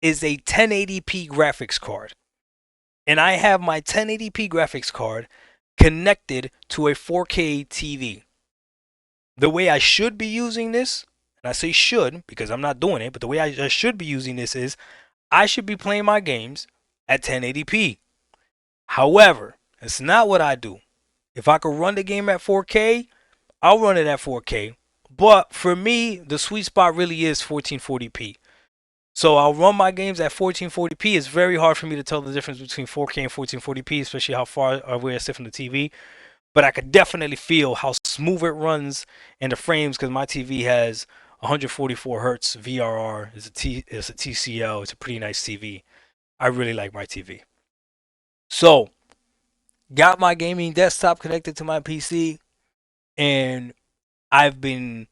is a 1080p graphics card. And I have my 1080p graphics card connected to a 4K TV. The way I should be using this, and I say should because I'm not doing it, but the way I should be using this is I should be playing my games at 1080p. However, it's not what I do. If I could run the game at 4K, I'll run it at 4K. But for me, the sweet spot really is 1440p. So I'll run my games at 1440p. It's very hard for me to tell the difference between 4K and 1440p, especially how far away I sit from the TV. But I could definitely feel how smooth it runs in the frames because my TV has 144 hertz VRR. It's a TCL. It's a pretty nice TV. I really like my TV. So got my gaming desktop connected to my PC, and I've been.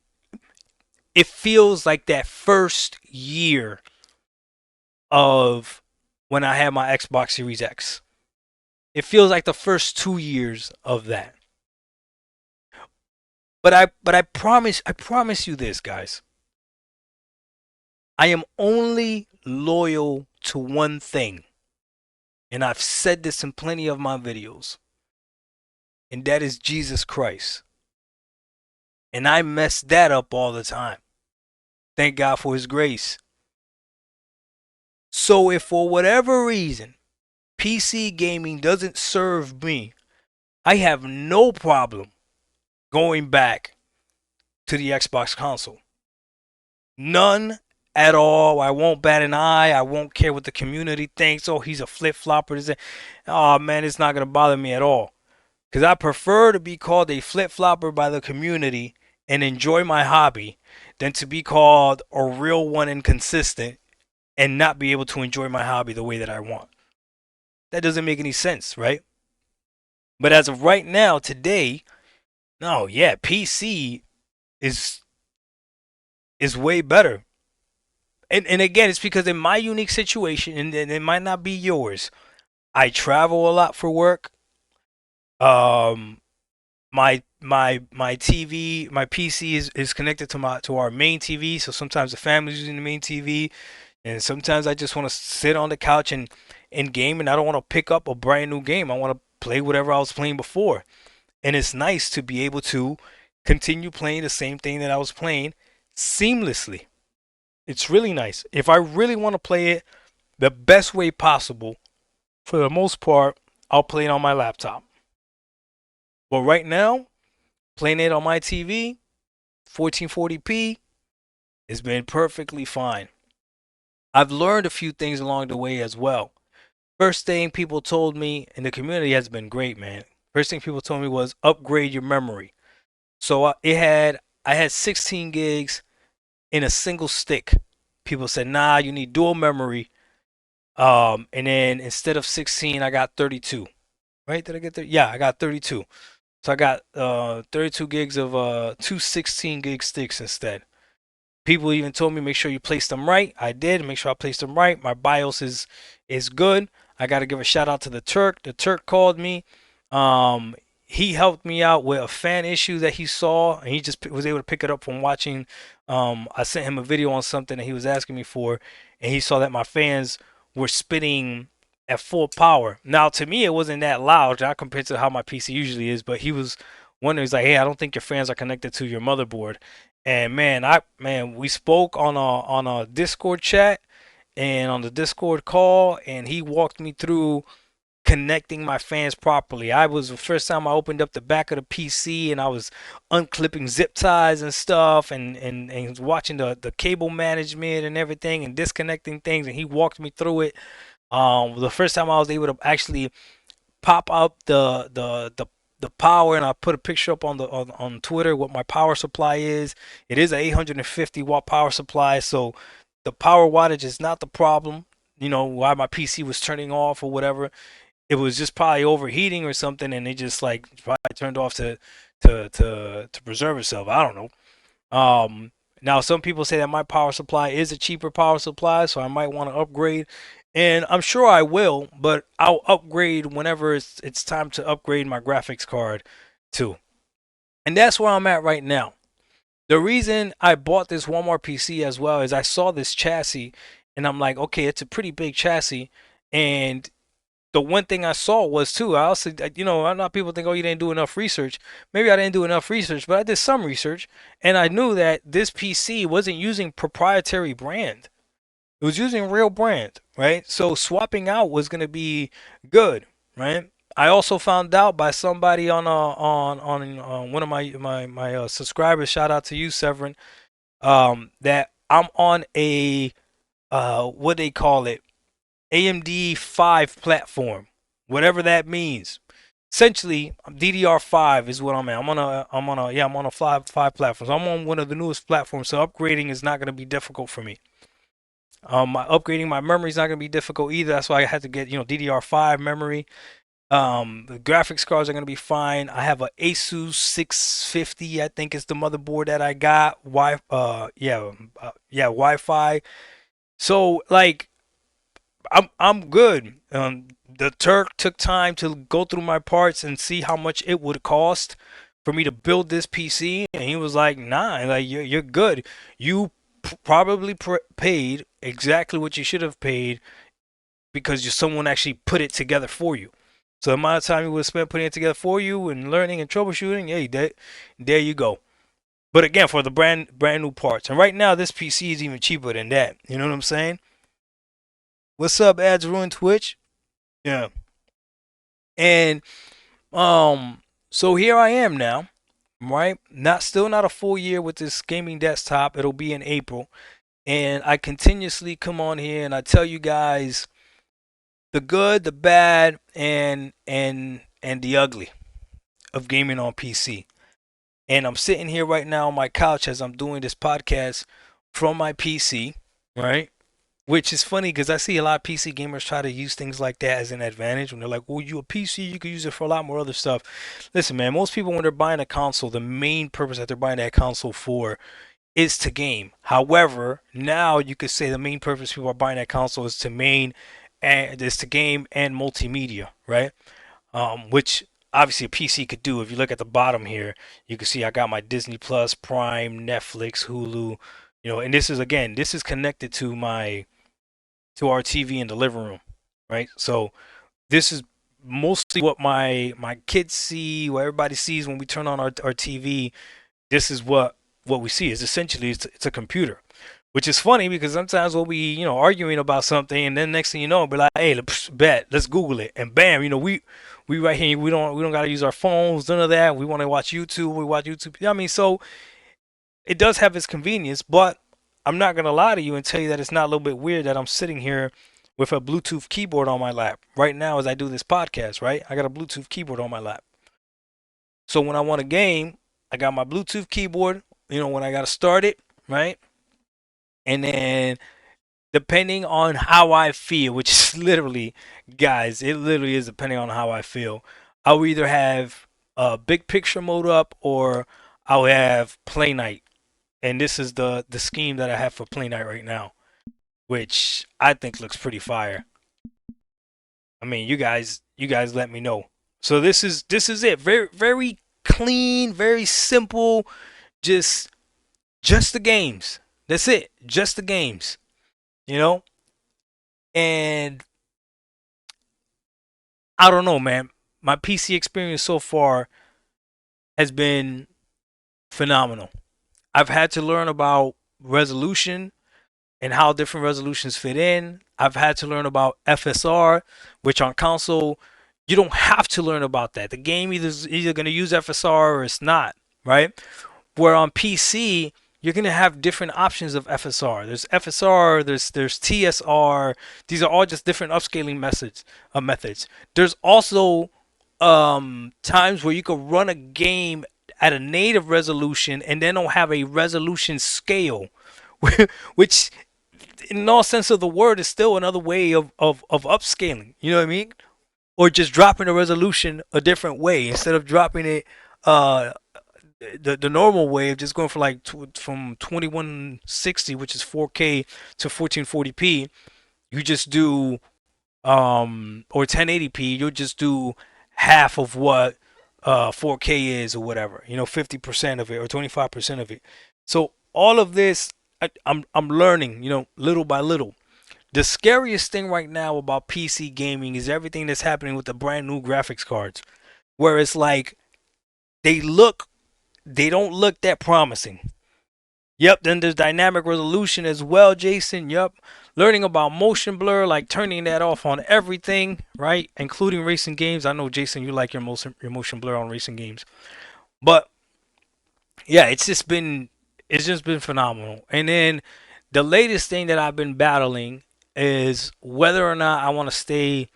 It feels like that first year of when I had my Xbox Series X. It feels like the first 2 years of that. But I promise you this, guys. I am only loyal to one thing, and I've said this in plenty of my videos, and that is Jesus Christ. And I mess that up all the time. Thank God for His grace. So if for whatever reason PC gaming doesn't serve me, I have no problem going back to the Xbox console. None at all. I won't bat an eye. I won't care what the community thinks. Oh, he's a flip flopper. Oh man, it's not gonna bother me at all. Because I prefer to be called a flip flopper by the community and enjoy my hobby than to be called a real one and consistent and not be able to enjoy my hobby the way that I want. That doesn't make any sense, right? But as of right now, today, no, yeah, PC is is way better. And again, it's because in my unique situation, and it might not be yours, I travel a lot for work. Um, my TV, my PC is connected to my to our main TV. So sometimes the family's using the main TV, and sometimes I just want to sit on the couch and game, and I don't want to pick up a brand new game. I want to play whatever I was playing before, and it's nice to be able to continue playing the same thing that I was playing seamlessly. It's really nice. If I really want to play it the best way possible, for the most part, I'll play it on my laptop. But right now, playing it on my TV, 1440p, has been perfectly fine. I've learned a few things along the way as well. First thing people told me, and the community has been great, man. First thing people told me was upgrade your memory. So I had 16 gigs in a single stick. People said, nah, you need dual memory. And then instead of 16, I got 32. Right? Did I get there? Yeah, I got 32. So I got 32 gigs of two 16 gig sticks instead. People even told me make sure you place them right. I did make sure I placed them right. My BIOS is good. I got to give a shout out to the Turk. The Turk called me. Um, he helped me out with a fan issue that he saw, and he just was able to pick it up from watching. I sent him a video on something that he was asking me for, and he saw that my fans were spitting at full power. Now, to me, it wasn't that loud, not compared to how my PC usually is, but he was wondering, he's like, hey, I don't think your fans are connected to your motherboard. And man, we spoke on a Discord chat and on the Discord call, and he walked me through connecting my fans properly. I was the first time I opened up the back of the PC and I was unclipping zip ties and stuff and watching the cable management and everything and disconnecting things, and he walked me through it. The first time I was able to actually pop up the power, and I put a picture up on Twitter what my power supply is. It is an 850-watt power supply, so the power wattage is not the problem. You know why my PC was turning off or whatever. It was just probably overheating or something, and it just like probably turned off to preserve itself. I don't know. Um, Now some people say that my power supply is a cheaper power supply, so I might want to upgrade. And I'm sure I will, but I'll upgrade whenever it's time to upgrade my graphics card too. And that's where I'm at right now. The reason I bought this Walmart PC as well is I saw this chassis and I'm like, okay, it's a pretty big chassis. And the one thing I saw was too, I also, a lot of people think, oh, you didn't do enough research. Maybe I didn't do enough research, but I did some research and I knew that this PC wasn't using proprietary brand. It was using real brand, right? So swapping out was going to be good, right? I also found out by somebody on one of my subscribers. Shout out to you, Severin. That I'm on a what they call it, AMD 5 platform, whatever that means. Essentially, DDR5 is what I'm at. I'm on a five platforms. I'm on one of the newest platforms, so upgrading is not going to be difficult for me. Upgrading my memory is not going to be difficult either. That's why I had to get DDR5 memory. The graphics cards are going to be fine. I have a Asus 650, I think is the motherboard that I got. Wi-Fi. So like I'm good. The Turk took time to go through my parts and see how much it would cost for me to build this PC, and he was like, "Nah, like you're good. You probably paid exactly what you should have paid because someone actually put it together for you. So the amount of time you would spend putting it together for you and learning and troubleshooting, hey, there you go. But again, for the brand new parts, and right now this PC is even cheaper than that. You know what I'm saying? What's up, Ads Ruin Twitch? Yeah. And so here I am now, right? Not a full year with this gaming desktop. It'll be in April, and I continuously come on here and I tell you guys the good, the bad, and the ugly of gaming on PC. And I'm sitting here right now on my couch as I'm doing this podcast from my PC, right? Which is funny because I see a lot of PC gamers try to use things like that as an advantage when they're like, "Oh, you a PC, you can use it for a lot more other stuff." Listen, man, most people when they're buying a console, the main purpose that they're buying that console for is to game. However, now you could say the main purpose people are buying that console is to game and multimedia, right? Which obviously a PC could do. If you look at the bottom here, you can see I got my Disney Plus, Prime, Netflix, Hulu, and this is again, this is connected to our TV in the living room, right? So this is mostly what my kids see, what everybody sees when we turn on our TV. This is what we see is essentially it's a computer, which is funny because sometimes we'll be arguing about something, and then next thing you know, be like, hey, bet, let's Google it, and bam, we right here, we don't got to use our phones, none of that. We want to watch YouTube, we watch YouTube. I mean, so it does have its convenience, but I'm not gonna lie to you and tell you that it's not a little bit weird that I'm sitting here with a Bluetooth keyboard on my lap right now as I do this podcast. Right, I got a Bluetooth keyboard on my lap. So when I want a game, I got my Bluetooth keyboard. When I got to start it, right, and then depending on how I feel, which is literally, guys, it literally is depending on how I feel. I'll either have big picture mode up or I'll have play night, and this is the scheme that I have for play night right now, which I think looks pretty fire. I mean, you guys let me know. So this is it. Very very clean, very simple. Just just the games. That's it. Just the games. You know, and I don't know, man. My PC experience so far has been phenomenal. I've had to learn about resolution and how different resolutions fit in. I've had to learn about FSR, which on console you don't have to learn about that. The game either going to use FSR or it's not, right? Where on PC you're going to have different options of FSR. There's FSR, there's TSR. These are all just different upscaling methods. There's also times where you could run a game at a native resolution and then don't have a resolution scale, which in all sense of the word is still another way of upscaling. You know what I mean? Or just dropping the resolution a different way instead of dropping it uh the normal way of just going from from 2160, which is 4K, to 1440p. You just do or 1080p. You'll just do half of what 4K is or whatever. 50% of it or 25% of it. So all of this, I'm learning. Little by little. The scariest thing right now about PC gaming is everything that's happening with the brand new graphics cards, where it's like they look they don't look that promising. Yep, then there's dynamic resolution as well, Jason. Yep. Learning about motion blur, like turning that off on everything, right? Including racing games. I know, Jason, you like your motion blur on racing games. But yeah, it's just been phenomenal. And then the latest thing that I've been battling is whether or not I want to stay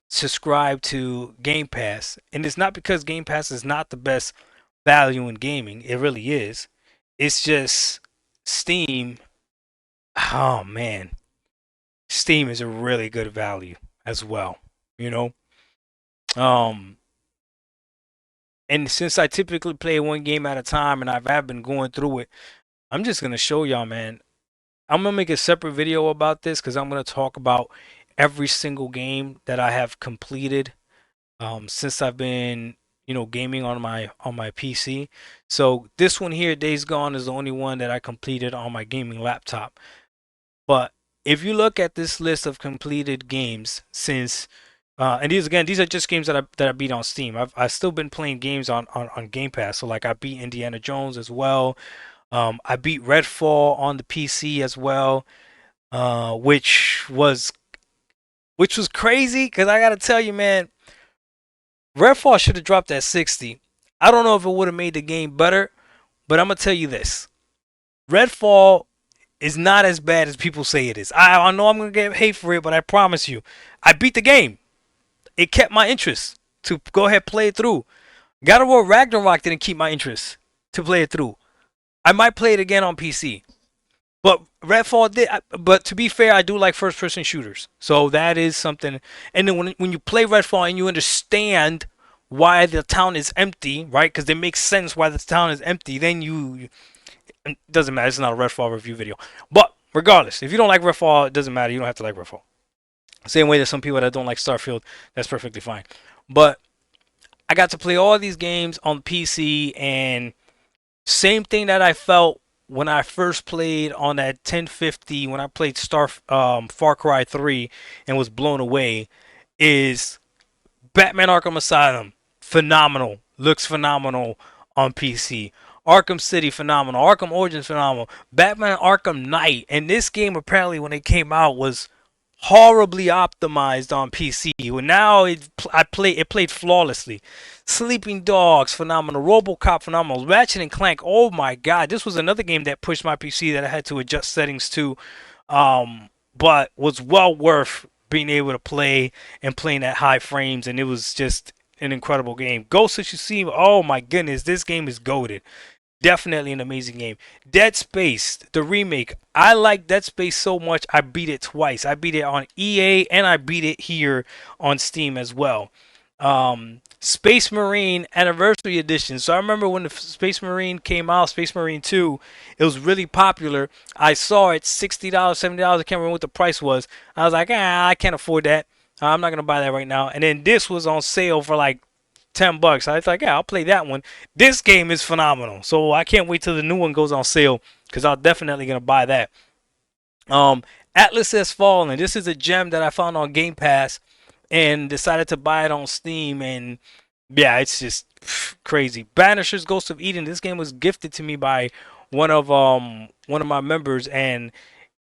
subscribed to Game Pass. And it's not because Game Pass is not the best value in gaming. It really is. It's just Steam. Oh man, Steam is a really good value as well. You know, um, and since I typically play one game at a time, and I've been going through it, I'm just gonna show y'all, man. I'm gonna make a separate video about this because I'm gonna talk about every single game that I have completed since I've been gaming on my PC. So this one here, Days Gone, is the only one that I completed on my gaming laptop. But if you look at this list of completed games since and these are just games that I beat on Steam. I've still been playing games on Game Pass. So like I beat Indiana Jones as well. I beat Redfall on the PC as well, which was crazy because I gotta tell you, man, Redfall should have dropped at 60. I don't know if it would have made the game better, but I'm gonna tell you this: Redfall is not as bad as people say it is. I know I'm gonna get hate for it, but I promise you, I beat the game. It kept my interest to go ahead and play it through. God of War Ragnarok didn't keep my interest to play it through. I might play it again on PC. But Redfall did. But to be fair, I do like first-person shooters, so that is something. And then when you play Redfall and you understand why the town is empty, right? Because it makes sense why the town is empty. Then it doesn't matter. It's not a Redfall review video. But regardless, if you don't like Redfall, it doesn't matter. You don't have to like Redfall. Same way that some people that don't like Starfield, that's perfectly fine. But I got to play all these games on PC, and same thing that I felt when I first played on that 1050 when I played Far Cry 3 and was blown away is Batman Arkham Asylum, phenomenal. Looks phenomenal on PC. Arkham City, phenomenal. Arkham Origins, phenomenal. Batman Arkham Knight, and this game apparently when it came out was horribly optimized on PC. Well, now it played flawlessly. Sleeping Dogs, phenomenal. RoboCop, phenomenal. Ratchet and Clank, oh my god, this was another game that pushed my PC that I had to adjust settings to, but was well worth being able to play and playing at high frames, and it was just an incredible game. Ghost of Tsushima, oh my goodness, this game is goated. Definitely an amazing game. Dead Space, the remake. I like Dead Space so much, I beat it twice. I beat it on EA and I beat it here on Steam as well. Space Marine Anniversary Edition. So I remember when the Space Marine came out, Space Marine 2, it was really popular. I saw it $60, $70. I can't remember what the price was. I was like, I can't afford that. I'm not going to buy that right now. And then this was on sale for like $10. I was like, yeah, I'll play that one. This game is phenomenal. So I can't wait till the new one goes on sale because I'm definitely going to buy that. Um, Atlas Has Fallen. This is a gem that I found on Game Pass and decided to buy it on Steam. And yeah, it's just crazy. Banisher's Ghost of Eden. This game was gifted to me by one of my members, and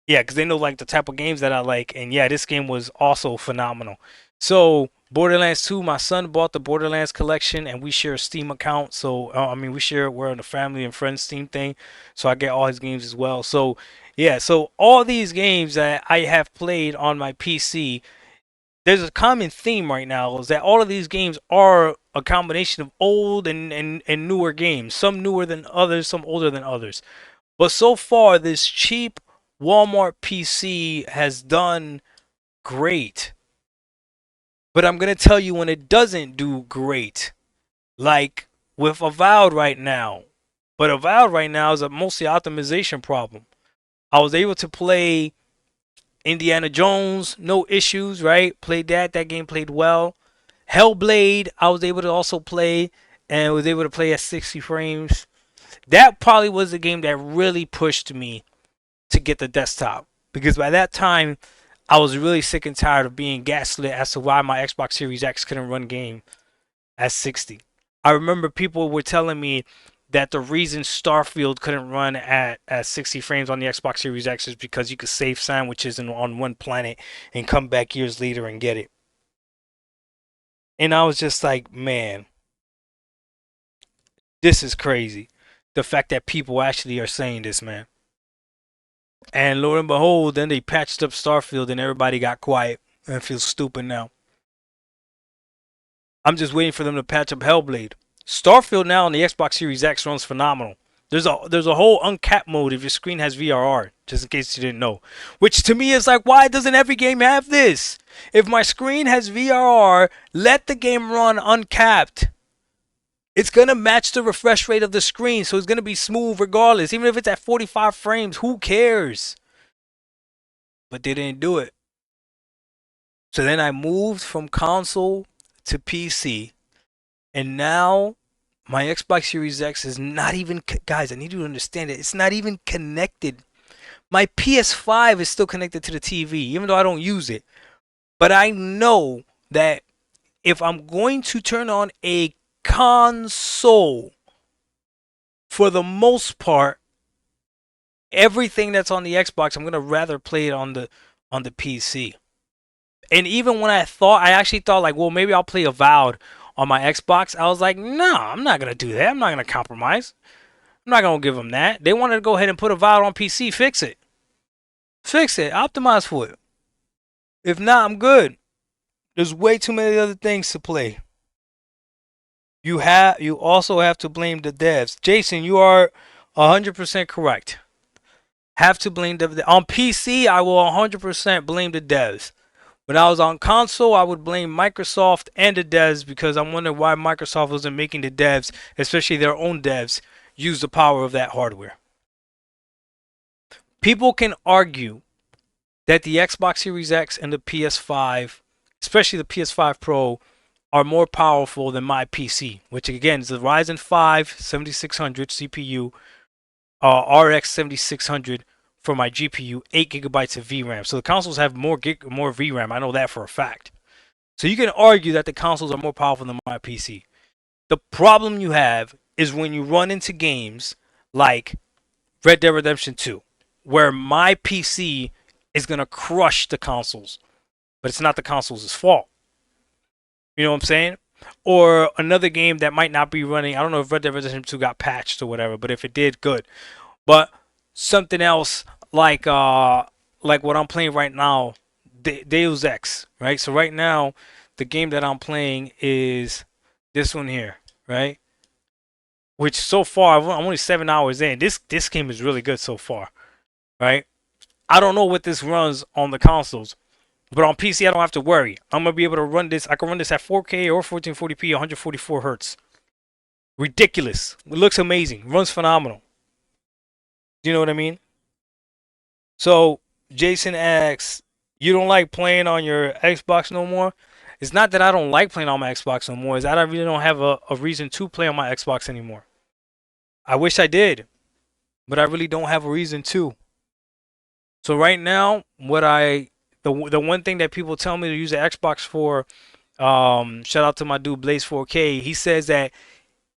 yeah, because they know like the type of games that I like, and yeah, this game was also phenomenal. So Borderlands 2, my son bought the Borderlands collection, and we share a Steam account. So I mean, we're on the family and friends Steam thing, so I get all his games as well. So yeah, so all these games that I have played on my PC, there's a common theme right now is that all of these games are a combination of old and newer games. Some newer than others, some older than others. But so far, this cheap Walmart PC has done great. But I'm going to tell you when it doesn't do great. Like with Avowed right now. But Avowed right now is a mostly optimization problem. I was able to play Indiana Jones, no issues, right? Played that. That game played well. Hellblade, I was able to also play and was able to play at 60 frames. That probably was the game that really pushed me to get the desktop because by that time I was really sick and tired of being gaslit as to why my Xbox Series X couldn't run game at 60. I remember people were telling me that the reason Starfield couldn't run at 60 frames on the Xbox Series X is because you could save sandwiches on one planet and come back years later and get it. And I was just like, man, this is crazy. The fact that people actually are saying this, man. And lo and behold, then they patched up Starfield and everybody got quiet and feels stupid now. I'm just waiting for them to patch up Hellblade. Starfield now on the Xbox Series X runs phenomenal. There's a whole uncapped mode if your screen has VRR, just in case you didn't know. Which to me is like, why doesn't every game have this? If my screen has VRR, let the game run uncapped. It's gonna match the refresh rate of the screen, so it's gonna be smooth regardless. Even if it's at 45 frames, who cares? But they didn't do it. So then I moved from console to PC, and now my Xbox Series X is not even, guys, I need you to understand it. It's not even connected. My PS5 is still connected to the TV, even though I don't use it. But I know that if I'm going to turn on a console, for the most part, everything that's on the Xbox, I'm gonna rather play it on the PC. And even when I actually thought like, well, maybe I'll play Avowed on my Xbox. I was like, no, I'm not gonna do that. I'm not gonna compromise. I'm not gonna give them that. They wanted to go ahead and put Avowed on PC. Fix it. Fix it. Optimize for it. If not, I'm good. There's way too many other things to play. You also have to blame the devs. Jason, you are 100% correct. Have to blame the on PC. I will 100% blame the devs. When I was on console, I would blame Microsoft and the devs because I'm wondering why Microsoft wasn't making the devs, especially their own devs, use the power of that hardware. People can argue that the Xbox Series X and the PS5, especially the PS5 Pro, are more powerful than my PC, which again is the Ryzen 5 7600 CPU, RX 7600 for my GPU, 8 gigabytes of VRAM. So the consoles have more VRAM. I know that for a fact. So you can argue that the consoles are more powerful than my PC. The problem you have is when you run into games like Red Dead Redemption 2, where my PC is going to crush the consoles, but it's not the consoles' fault. You know what I'm saying? Or another game that might not be running. I don't know if Red Dead Redemption 2 got patched or whatever, but if it did, good. But something else like what I'm playing right now, Deus Ex, right? So right now, the game that I'm playing is this one here, right? Which so far I'm only 7 hours in. This game is really good so far, right? I don't know what this runs on the consoles, but on PC I don't have to worry. I'm gonna be able to run this. I can run this at 4K or 1440p, 144 hertz. Ridiculous. It looks amazing. Runs phenomenal. Do you know what I mean? So Jason asks, "You don't like playing on your Xbox no more?" It's not that I don't like playing on my Xbox no more. It's that I really don't have a reason to play on my Xbox anymore. I wish I did, but I really don't have a reason to. So right now, the one thing that people tell me to use the Xbox for, shout out to my dude Blaze 4K. He says that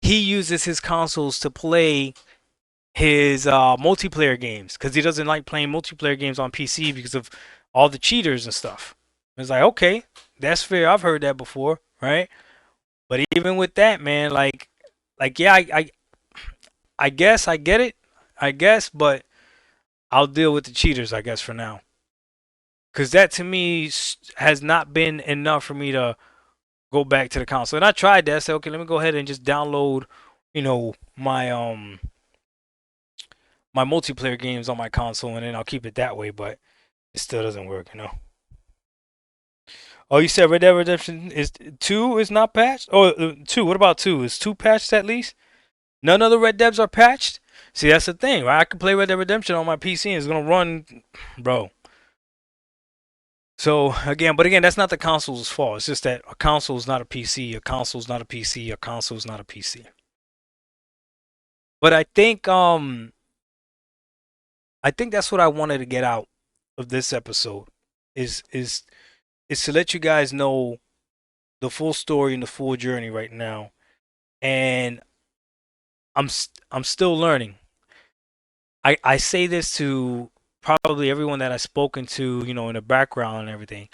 he uses his consoles to play his multiplayer games because he doesn't like playing multiplayer games on PC because of all the cheaters and stuff. It's like, okay, that's fair. I've heard that before, right? But even with that, man, yeah, I guess I get it, I guess, but I'll deal with the cheaters, I guess, for now. Because that to me has not been enough for me to go back to the console. And I tried that. I said, okay, let me go ahead and just download, my multiplayer games on my console, and then I'll keep it that way. But it still doesn't work. Oh, you said Red Dead Redemption is 2 is not patched? Oh, 2. What about 2? Is 2 patched at least? None of the Red Devs are patched. See, that's the thing, right? I can play Red Dead Redemption on my PC and it's gonna run, bro. So again, that's not the console's fault. It's just that a console is not a PC. A console is not a PC. A console is not a PC. But I think that's what I wanted to get out of this episode is is is to let you guys know the full story and the full journey right now. And I'm still learning. I say this to probably everyone that I've spoken to, in the background and everything.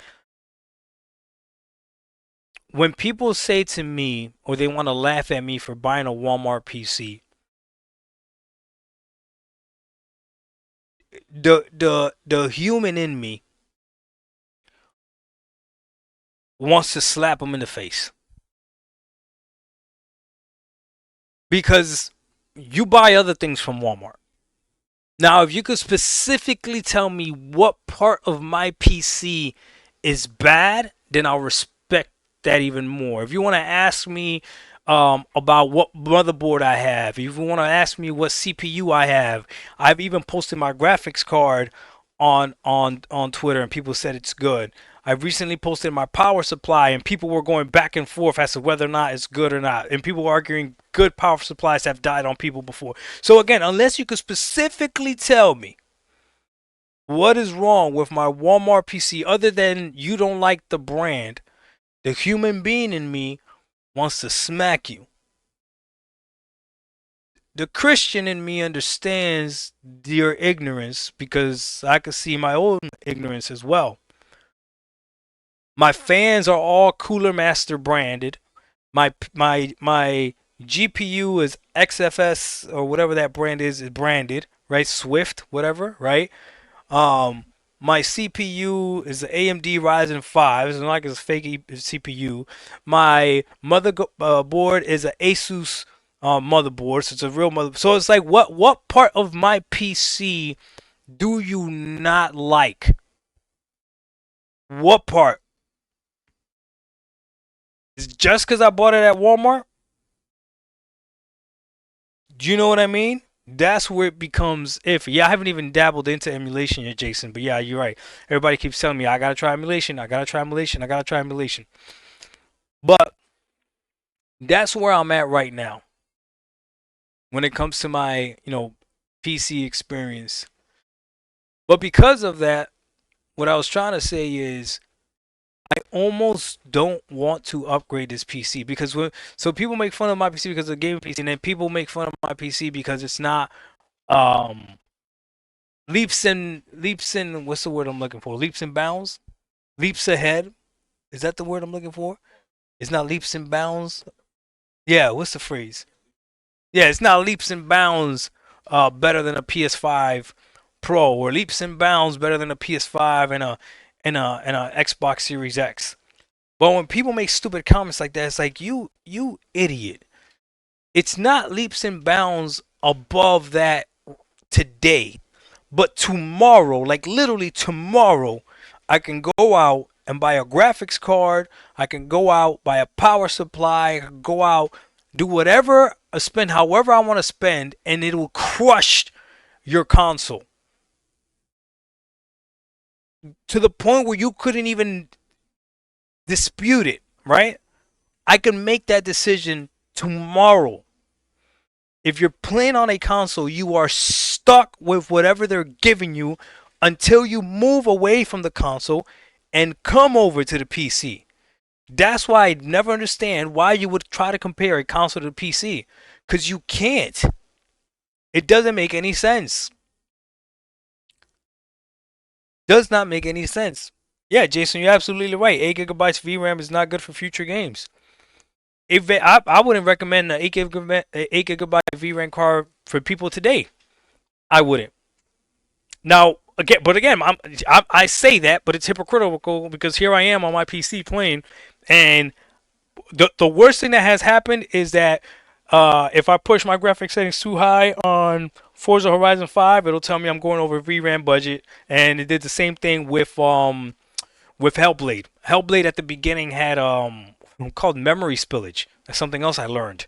When people say to me or they want to laugh at me for buying a Walmart PC, the human in me wants to slap them in the face because you buy other things from Walmart. Now, if you could specifically tell me what part of my PC is bad, then I'll respect that even more. If you want to ask me about what motherboard I have, if you want to ask me what CPU I have, I've even posted my graphics card on Twitter, and people said it's good. I recently posted my power supply, and people were going back and forth as to whether or not it's good or not. And people were arguing good power supplies have died on people before. So again, unless you could specifically tell me what is wrong with my Walmart PC other than you don't like the brand, the human being in me wants to smack you. The Christian in me understands your ignorance because I can see my own ignorance as well. My fans are all Cooler Master branded. My GPU is XFS or whatever that brand is branded, right? Swift, whatever, right? Um, my CPU is the AMD Ryzen 5. It's not like it's a fake CPU. My board is an Asus motherboard, so it's a real mother. So it's like, what part of my PC do you not like? What part? Is it just because I bought it at Walmart? Do you know what I mean? That's where it becomes iffy. Yeah, I haven't even dabbled into emulation yet, Jason. But yeah, you're right. Everybody keeps telling me I gotta try emulation. I gotta try emulation. I gotta try emulation. But That's where I'm at right now when it comes to my, PC experience. But because of that, what I was trying to say is I almost don't want to upgrade this PC because so people make fun of my PC because of the gaming PC, and then people make fun of my PC because it's not um leaps and what's the word I'm looking for? Leaps and bounds? Leaps ahead? Is that the word I'm looking for? It's not leaps and bounds. Yeah, what's the phrase? Yeah, it's not leaps and bounds better than a PS5 Pro, or leaps and bounds better than a PS5 and a Xbox Series X. But when people make stupid comments like that, it's like you idiot. It's not leaps and bounds above that today. But tomorrow, like literally tomorrow, I can go out and buy a graphics card. I can go out, buy a power supply. I can go out, do whatever, spend however I want to spend, and it will crush your console to the point where you couldn't even dispute it, right? I can make that decision tomorrow. If you're playing on a console, you are stuck with whatever they're giving you until you move away from the console and come over to the PC. That's why I never understand why you would try to compare a console to the PC. Because you can't. It doesn't make any sense. Does not make any sense. Yeah, Jason, you're absolutely right. 8 gigabytes VRAM is not good for future games. I wouldn't recommend an 8 gigabyte VRAM card for people today. I wouldn't. Now, again, I say that, but it's hypocritical because here I am on my PC playing, and the worst thing that has happened is that if I push my graphics settings too high on Forza Horizon 5, it'll tell me I'm going over VRAM budget, and it did the same thing with Hellblade. Hellblade at the beginning had called memory spillage. That's something else I learned,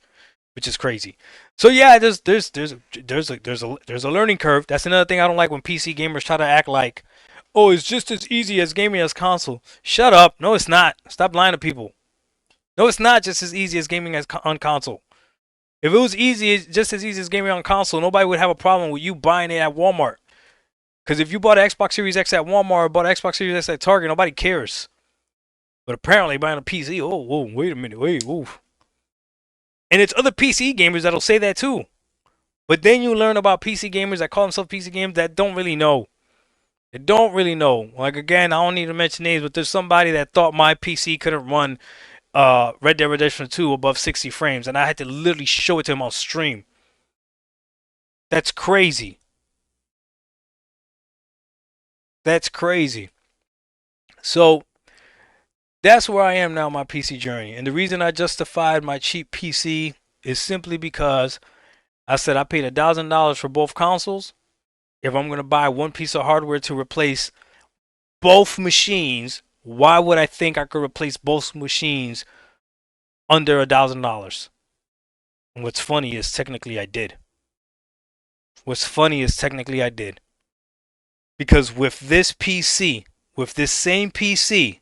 which is crazy. So yeah, there's a learning curve. That's another thing I don't like when PC gamers try to act like, oh, it's just as easy as gaming as console. Shut up. No, it's not. Stop lying to people. No, it's not just as easy as gaming as on console. If it was just as easy as gaming on console, nobody would have a problem with you buying it at Walmart. Because if you bought an Xbox Series X at Walmart or bought an Xbox Series X at Target, nobody cares. But apparently buying a PC, oh, whoa, wait a minute, wait, whoa. And it's other PC gamers that'll say that too. But then you learn about PC gamers that call themselves PC gamers that don't really know. They don't really know. Like again, I don't need to mention names, but there's somebody that thought my PC couldn't run Red Dead Redemption 2 above 60 frames, and I had to literally show it to him on stream. That's crazy. That's crazy. So that's where I am now on my PC journey. And the reason I justified my cheap PC is simply because I said I paid $1,000 for both consoles. If I'm going to buy one piece of hardware to replace both machines, why would I think I could replace both machines under $1,000? And what's funny is technically I did. What's funny is technically I did. Because with this PC, with this same PC,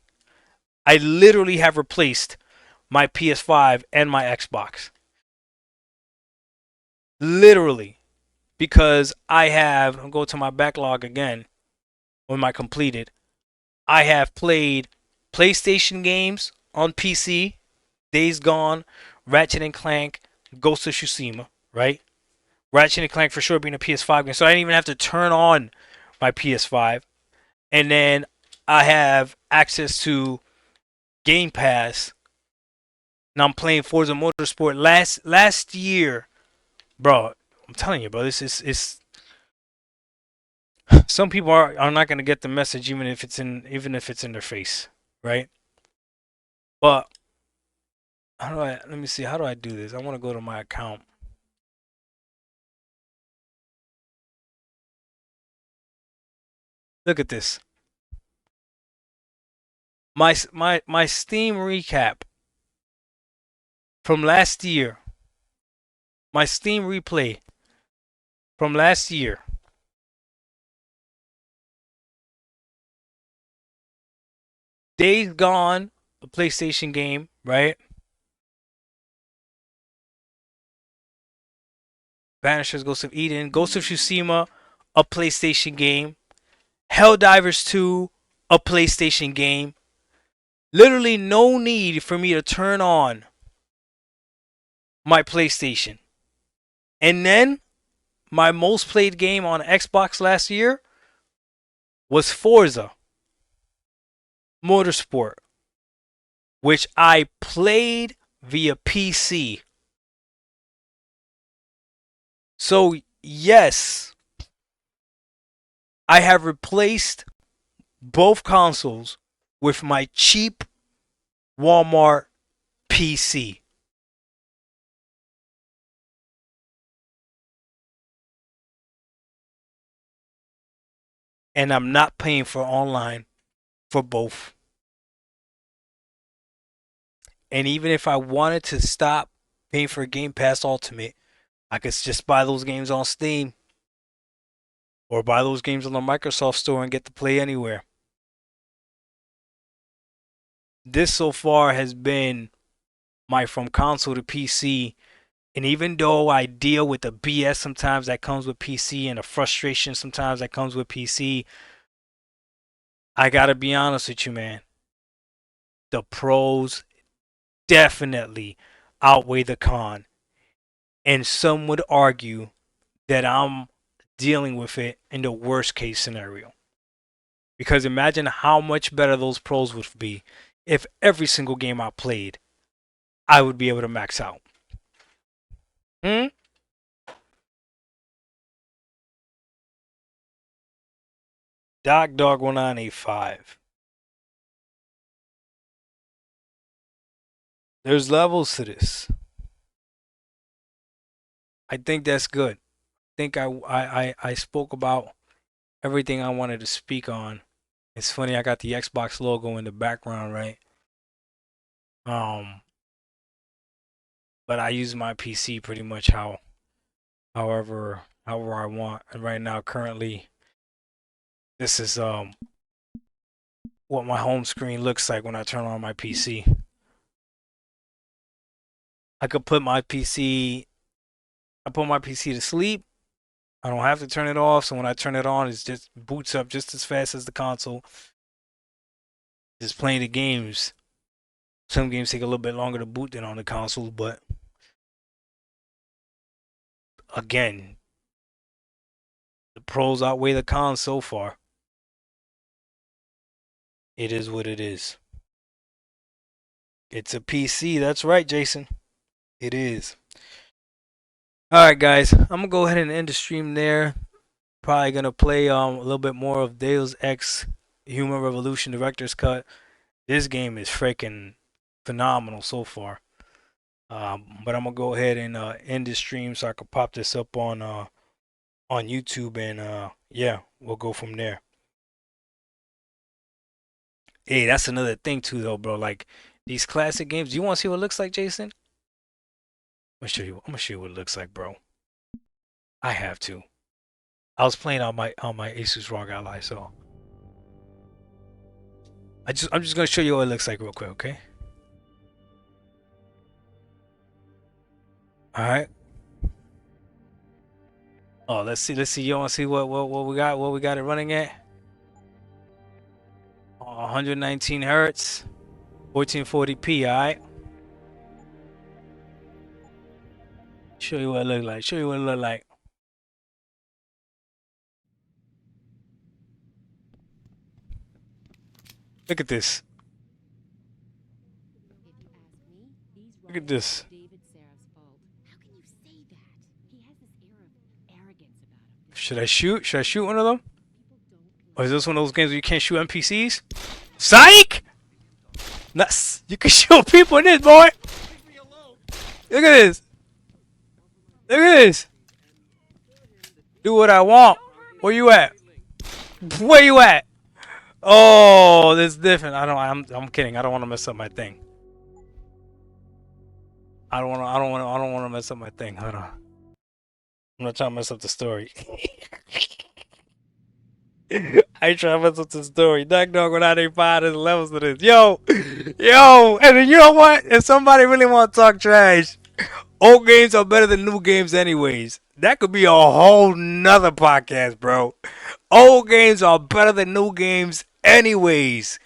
I literally have replaced my PS5 and my Xbox. Literally. Because I'll go to my backlog again when I completed. I have played PlayStation games on PC, Days Gone, Ratchet and Clank, Ghost of Tsushima, right? Ratchet and Clank for sure being a PS5 game, so I didn't even have to turn on my PS5. And then I have access to Game Pass. Now I'm playing Forza Motorsport. Last year, bro, I'm telling you, bro, this is it's some people are not gonna get the message even if it's in their face, right? But let me see, how do I do this? I want to go to my account. Look at this. My Steam recap from last year. My Steam replay from last year. Days Gone, a PlayStation game, right? Banishers Ghost of Eden, Ghost of Tsushima, a PlayStation game, Helldivers 2, a PlayStation game. Literally no need for me to turn on my PlayStation. And then my most played game on Xbox last year was Forza Motorsport, which I played via PC. So, yes, I have replaced both consoles with my cheap Walmart PC. And I'm not paying for online for both. And even if I wanted to stop paying for Game Pass Ultimate, I could just buy those games on Steam or buy those games on the Microsoft Store and get to play anywhere. This so far has been my from console to PC. And even though I deal with the BS sometimes that comes with PC and the frustration sometimes that comes with PC, I gotta be honest with you, man. The pros definitely outweigh the con. And some would argue that I'm dealing with it in the worst case scenario. Because imagine how much better those pros would be if every single game I played, I would be able to max out. Hmm? Dog 1985. There's levels to this. I think that's good. I think I spoke about everything I wanted to speak on. It's funny I got the Xbox logo in the background, right? Um, but I use my PC pretty much however I want. And right now, currently, this is what my home screen looks like when I turn on my PC. I could put my PC. I put my PC to sleep. I don't have to turn it off. So when I turn it on, it just boots up just as fast as the console. Just playing the games. Some games take a little bit longer to boot than on the console, but again, the pros outweigh the cons so far. It is what it is. It's a PC. That's right, Jason. It is. All right, guys. I'm gonna go ahead and end the stream there. Probably gonna play a little bit more of Deus Ex Human Revolution Director's Cut. This game is freaking phenomenal so far. But I'm gonna go ahead and end the stream so I can pop this up on YouTube and yeah, we'll go from there. Hey, that's another thing too though, bro. Like these classic games. Do you want to see what it looks like, Jason? I'm gonna show you what it looks like, bro. I have to. I was playing on my Asus ROG Ally, so I'm just gonna show you what it looks like real quick, okay? All right. Oh, let's see. You want to see what we got? What we got it running at? 119 hertz, 1440p. All right. Show you what it look like. Show you what it look like. Look at this. Look at this. Should I shoot? Should I shoot one of them? Or is this one of those games where you can't shoot NPCs? Psych! Nuts. You can shoot people in this, boy. Look at this. Look at this. Do what I want. Where you at? Where you at? Oh, this is different. I'm kidding. I don't want to mess up my thing. I don't want to mess up my thing. Hold on. I'm not trying to mess up the story. I ain't trying to mess up the story. Dog 1985, there's levels to this. Yo, and then you know what? If somebody really want to talk trash, Old games are better than new games, anyways. That could be a whole nother podcast, bro. Old games are better than new games, anyways.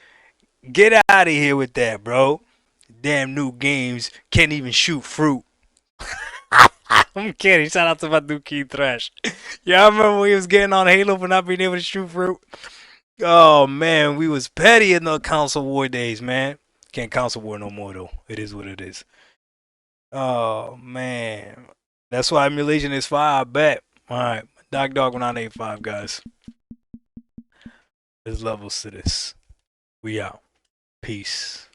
Get out of here with that, bro. Damn new games can't even shoot fruit. I'm kidding. Shout out to my dude Keith Thrash. Yeah, I remember when he was getting on Halo for not being able to shoot fruit. Oh man, we was petty in the console war days, man. Can't console war no more though. It is what it is. Oh man, that's why emulation is fire. I bet. All right, Dog 1985 guys. There's levels to this. We out. Peace.